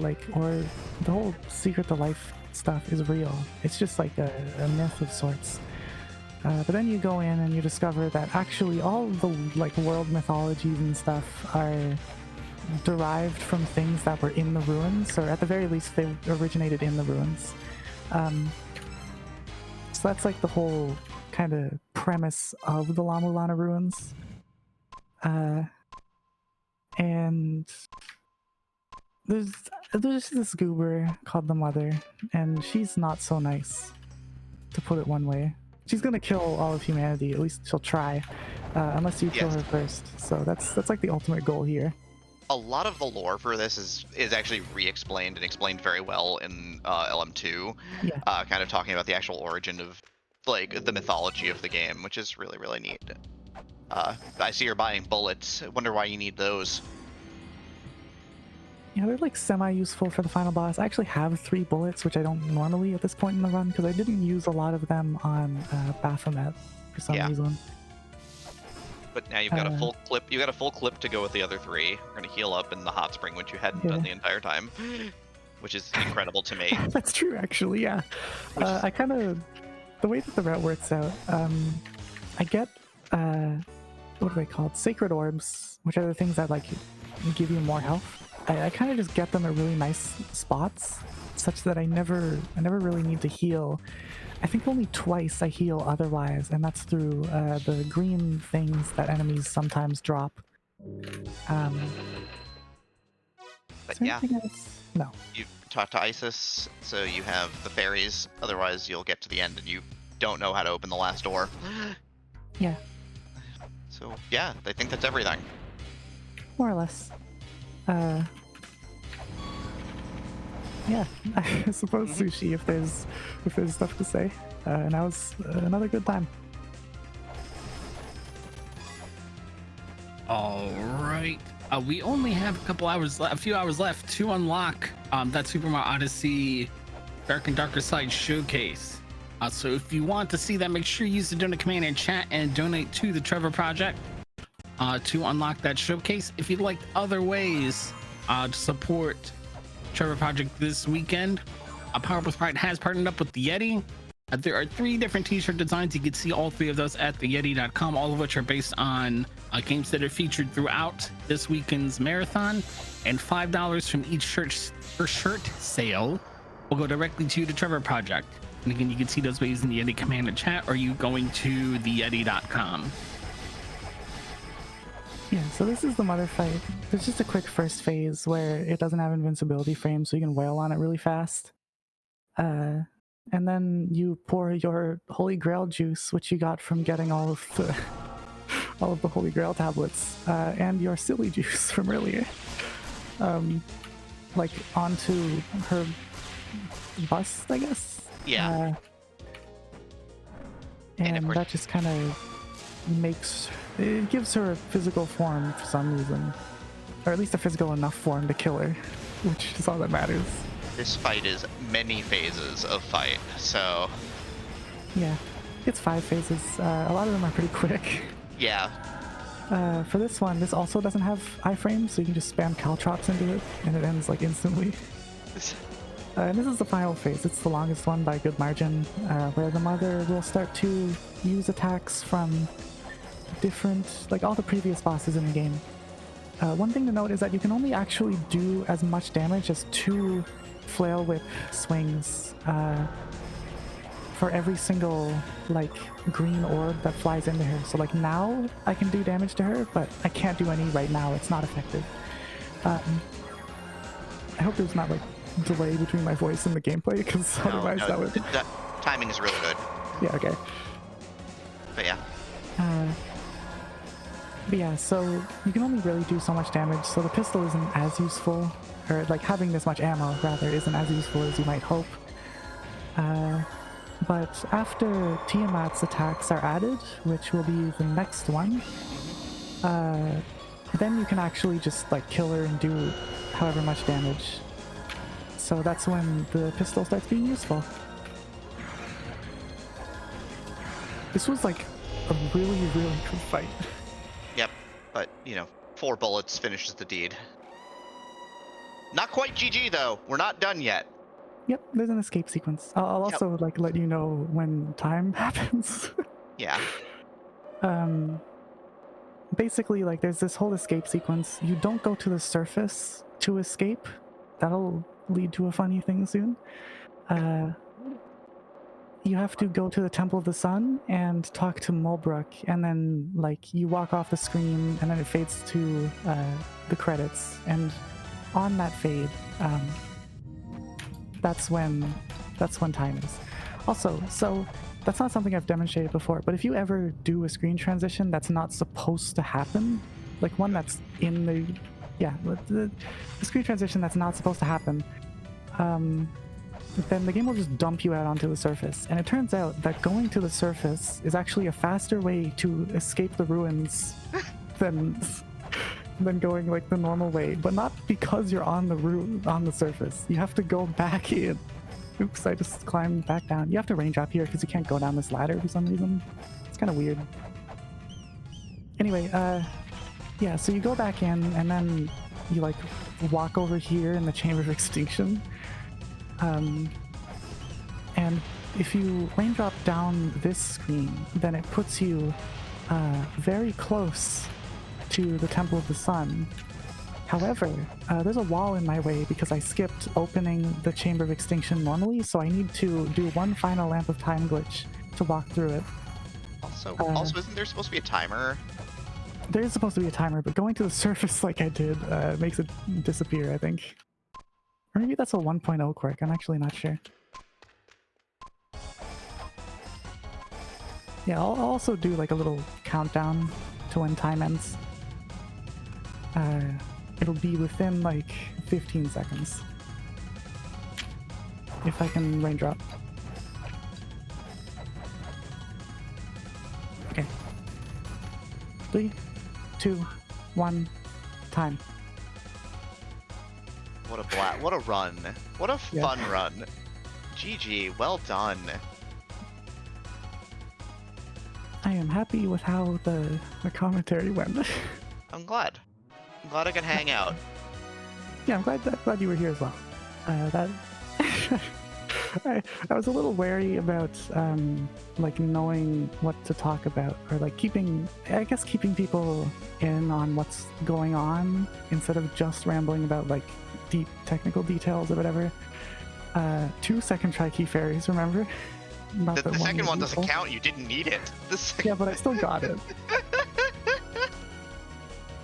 secret to life stuff is real. It's just like a myth of sorts. But then you go in and you discover that actually all the world mythologies and stuff are derived from things that were in the ruins, or at the very least they originated in the ruins. So that's like the whole kind of premise of the La-Mulana ruins. And there's this goober called the Mother, and she's not so nice, to put it one way. She's gonna kill all of humanity, at least she'll try, unless you kill her first. So that's like the ultimate goal here.
A lot of the lore for this is actually re-explained and explained very well in LM2.
Yeah.
Kind of talking about the actual origin of the mythology of the game, which is really, really neat. I see you're buying bullets. I wonder why you need those.
Yeah, they're like semi-useful for the final boss. I actually have 3 bullets, which I don't normally at this point in the run, because I didn't use a lot of them on Baphomet for some reason.
But now you've got a full clip. You got a full clip to go with the other 3. You're gonna heal up in the hot spring, which you hadn't done the entire time, which is incredible to me.
That's true, actually. Yeah. I kind of, the way that the route works out, I get what are they called? Sacred orbs, which are the things that give you more health. I kind of just get them at really nice spots, such that I never really need to heal. I think only twice I heal otherwise, and that's through the green things that enemies sometimes drop.
But
Is there
yeah,
anything else? No.
you talk to Isis, so you have the fairies. Otherwise, you'll get to the end and you don't know how to open the last door.
Yeah,
So yeah, I think that's everything.
more or less. Yeah, I suppose sushi if there's stuff to say. And that was another good time.
All right. We only have a few hours left to unlock that Super Mario Odyssey Dark and Darker Side showcase. So if you want to see that, make sure you use the donate command in chat and donate to the Trevor Project to unlock that showcase. If you'd like other ways to support Trevor Project this weekend, Powerpuff Pride has partnered up with the Yeti. There are 3 different t-shirt designs. You can see all 3 of those at theyeti.com, all of which are based on games that are featured throughout this weekend's marathon, and $5 from each shirt sale will go directly to the Trevor Project. And again, you can see those ways in the Yeti command and chat, or you going to theyeti.com.
Yeah, so this is the mother fight. There's just a quick first phase where it doesn't have invincibility frames, so you can wail on it really fast. And then you pour your Holy Grail juice, which you got from getting all of the Holy Grail tablets, and your silly juice from earlier, like onto her bust, I guess.
Yeah.
And
of course-
that just kind of gives her a physical form for some reason, or at least a physical enough form to kill her, which is all that matters.
This fight is many phases of fight, so
Yeah, it's 5 phases. A lot of them are pretty quick.
yeah.
For this one, this also doesn't have iframes, so you can just spam caltrops into it, and it ends like instantly. And this is the final phase. It's the longest one by a good margin, where the mother will start to use attacks from different, like all the previous bosses in the game. One thing to note is that you can only actually do as much damage as 2 flail whip swings for every single like green orb that flies into her. So like now I can do damage to her, but I can't do any right now. It's not effective. I hope there's not like delay between my voice and the gameplay, because otherwise that would.
That timing is really good.
Yeah. Okay.
But yeah.
But yeah, so you can only really do so much damage, so the pistol isn't as useful, or like having this much ammo rather isn't as useful as you might hope. But after Tiamat's attacks are added, which will be the next one, then you can actually just like kill her and do however much damage. So that's when the pistol starts being useful. This was like a really, really good fight.
Yep. But, 4 bullets finishes the deed. Not quite GG though. We're not done yet.
Yep, there's an escape sequence. I'll also like let you know when time happens.
Yeah.
Basically, like there's this whole escape sequence. You don't go to the surface to escape. That'll lead to a funny thing soon. You have to go to the Temple of the Sun and talk to Mulbrook, and then like you walk off the screen, and then it fades to the credits. And on that fade, that's when time is. Also, so that's not something I've demonstrated before, but if you ever do a screen transition that's not supposed to happen, like one that's in the screen transition that's not supposed to happen, then the game will just dump you out onto the surface. And it turns out that going to the surface is actually a faster way to escape the ruins than going like the normal way, but not because you're on the surface. You have to go back in. Oops, I just climbed back down. You have to range up here because you can't go down this ladder for some reason. It's kind of weird. Anyway, yeah, so you go back in, and then you like walk over here in the Chamber of Extinction. And if you raindrop down this screen, then it puts you very close to the Temple of the Sun. However, there's a wall in my way because I skipped opening the Chamber of Extinction normally, so I need to do one final Lamp of Time glitch to walk through it.
Also, isn't there supposed to be a timer?
There is supposed to be a timer, but going to the surface like I did makes it disappear, I think. Or maybe that's a 1.0 quirk, I'm actually not sure. Yeah, I'll also do like a little countdown to when time ends. It'll be within like 15 seconds. If I can raindrop. Okay. 3, 2, 1, time.
What a run. What a fun run. GG, well done.
I am happy with how the commentary went.
I'm glad. I'm glad I could hang out.
Yeah, I'm glad you were here as well. That I was a little wary about like knowing what to talk about, or like keeping people in on what's going on instead of just rambling about like deep technical details or whatever. 2 second try key fairies, remember? Not
The second one doesn't
useful.
count. You didn't need it. The second...
Yeah, but I still got it.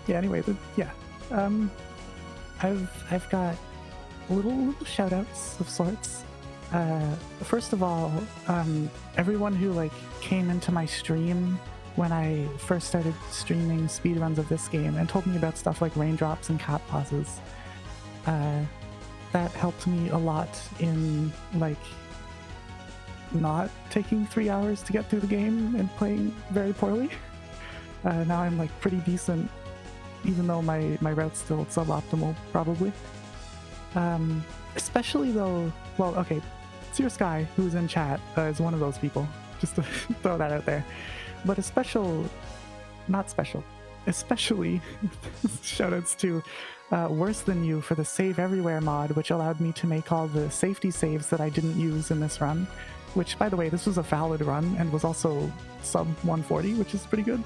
Yeah. Anyway, I've got little shout outs of sorts. First of all, everyone who like came into my stream when I first started streaming speedruns of this game and told me about stuff like raindrops and cat pauses, that helped me a lot in like not taking 3 hours to get through the game and playing very poorly. Now I'm like pretty decent, even though my route's still suboptimal probably. Especially though, well, okay, Seer Sky, who's in chat, is one of those people, just to throw that out there. But especially shoutouts to Worse Than You for the Save Everywhere mod, which allowed me to make all the safety saves that I didn't use in this run. Which, by the way, this was a valid run and was also sub 140, which is pretty good.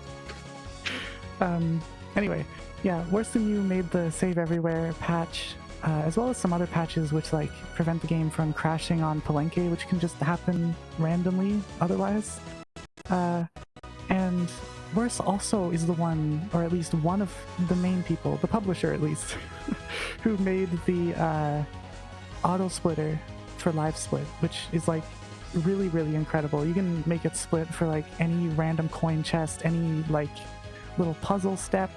Anyway, yeah, Worse Than You made the Save Everywhere patch, as well as some other patches which like prevent the game from crashing on Palenque, which can just happen randomly otherwise. And Worse also is the one, or at least one of the main people, the publisher at least, who made the auto splitter for Live Split, which is like really, really incredible. You can make it split for like any random coin chest, any like little puzzle step,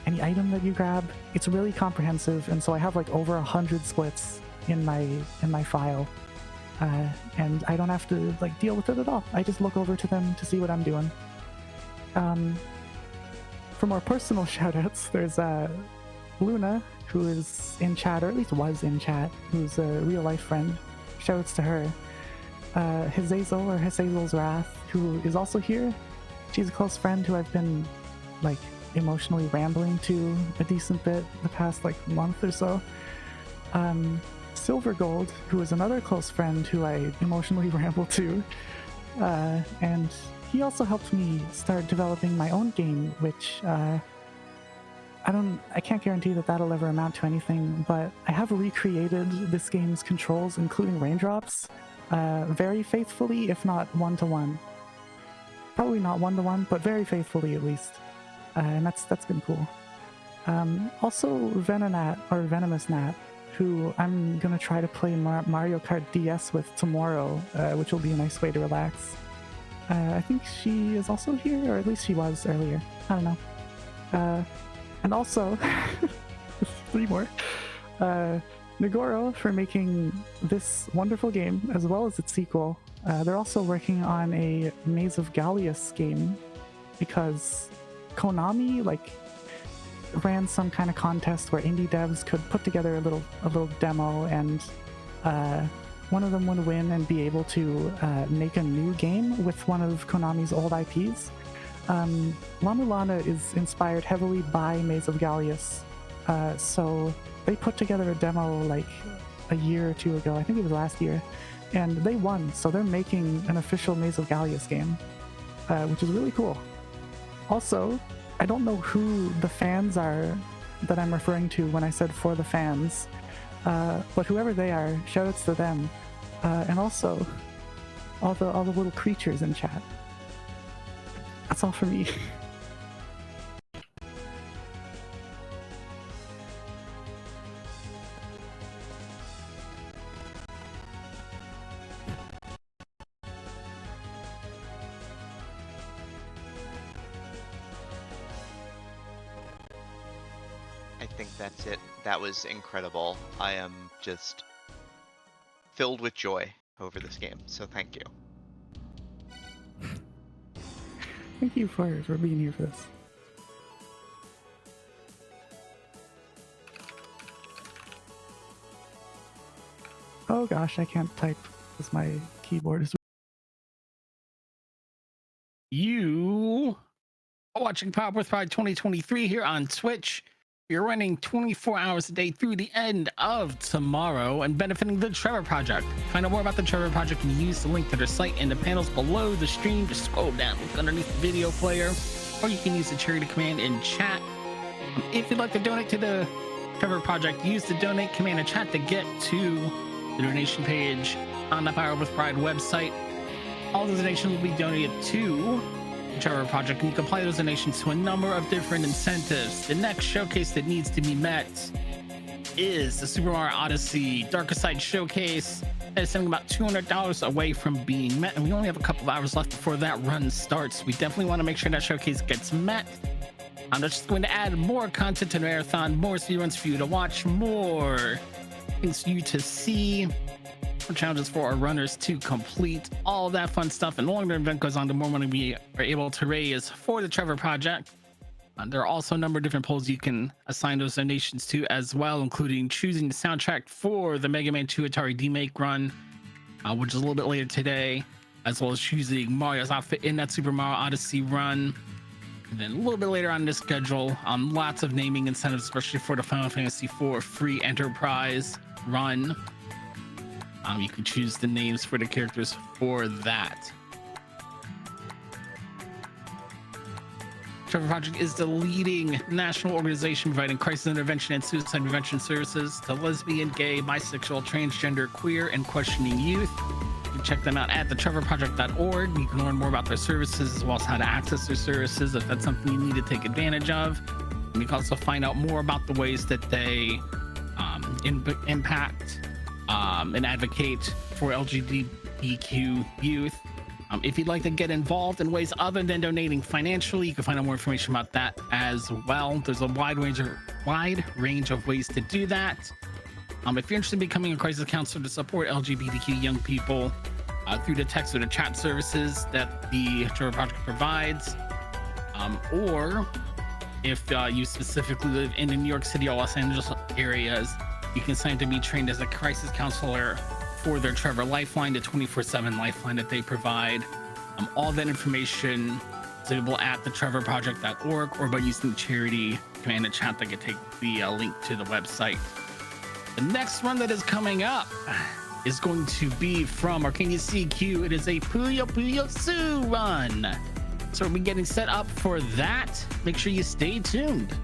any item that you grab. It's really comprehensive, and so I have like over 100 splits in my file, and I don't have to like deal with it at all. I just look over to them to see what I'm doing. For more personal shoutouts, there's Luna, who is in chat, or at least was in chat, who's a real life friend. Shoutouts to her. Hazazel, or Hazazel's Wrath, who is also here. She's a close friend who I've been like emotionally rambling to a decent bit the past like month or so. Silver Gold, who is another close friend who I emotionally ramble to, and he also helped me start developing my own game, which I can't guarantee that that'll ever amount to anything, but I have recreated this game's controls, including raindrops, very faithfully, if not one-to-one. Probably not one-to-one, but very faithfully at least. And that's been cool. Also Venonat, or Venomous Nat, who I'm gonna try to play Mario Kart DS with tomorrow, which will be a nice way to relax. I think she is also here, or at least she was earlier. I don't know. And also, 3 more. Nagoro for making this wonderful game, as well as its sequel. They're also working on a Maze of Gallius game, because Konami like ran some kind of contest where indie devs could put together a little demo, and one of them would win and be able to make a new game with one of Konami's old IPs. La-Mulana is inspired heavily by Maze of Gallius, so they put together a demo like a year or 2 ago, I think it was last year, and they won, so they're making an official Maze of Gallius game, which is really cool. Also, I don't know who the fans are that I'm referring to when I said for the fans. But whoever they are, shoutouts to them, and also all the little creatures in chat. That's all for me.
I think that's it. That was incredible. I am just filled with joy over this game, so thank you.
Thank you for being here for this. Oh gosh, I can't type because my keyboard is...
You are watching Power with Pride 2023 here on Twitch. You're running 24 hours a day through the end of tomorrow and benefiting the Trevor Project. Find out more about the Trevor Project and use the link to their site in the panels below the stream. Just scroll down, look underneath the video player, or you can use the charity command in chat. If you'd like to donate to the Trevor Project, use the donate command in chat to get to the donation page on the Power with Pride website. All the donations will be donated to the Trevor Project, and you can apply those donations to a number of different incentives. The next showcase that needs to be met is the Super Mario Odyssey Darker Side Showcase. That is sitting about $200 away from being met, and we only have a couple of hours left before that run starts. We definitely want to make sure that showcase gets met. I'm just going to add more content to the marathon, more speedruns for you to watch, more things for you to see, challenges for our runners to complete, all that fun stuff. And the longer the event goes on, the more money we are able to raise for the Trevor Project. There are also a number of different polls you can assign those donations to as well, including choosing the soundtrack for the Mega Man 2 Atari Remake run, which is a little bit later today, as well as choosing Mario's outfit in that Super Mario Odyssey run. And then a little bit later on the schedule, lots of naming incentives, especially for the Final Fantasy IV free enterprise run. You can choose the names for the characters for that. Trevor Project is the leading national organization providing crisis intervention and suicide prevention services to lesbian, gay, bisexual, transgender, queer, and questioning youth. You can check them out at thetrevorproject.org. You can learn more about their services as well as how to access their services if that's something you need to take advantage of. And you can also find out more about the ways that they impact and advocate for LGBTQ youth. If you'd like to get involved in ways other than donating financially, you can find out more information about that as well. There's a wide range of ways to do that. If you're interested in becoming a crisis counselor to support LGBTQ young people through the text or the chat services that the Trevor Project provides, or if you specifically live in the New York City or Los Angeles areas, you can sign to be trained as a crisis counselor for their Trevor Lifeline, the 24/7 lifeline that they provide. All that information is available at thetrevorproject.org or by using the charity command in chat that can take the link to the website. The next one that is coming up is going to be from Arcadia CQ. It is a Puyo Puyo Sue run. So we'll be getting set up for that. Make sure you stay tuned.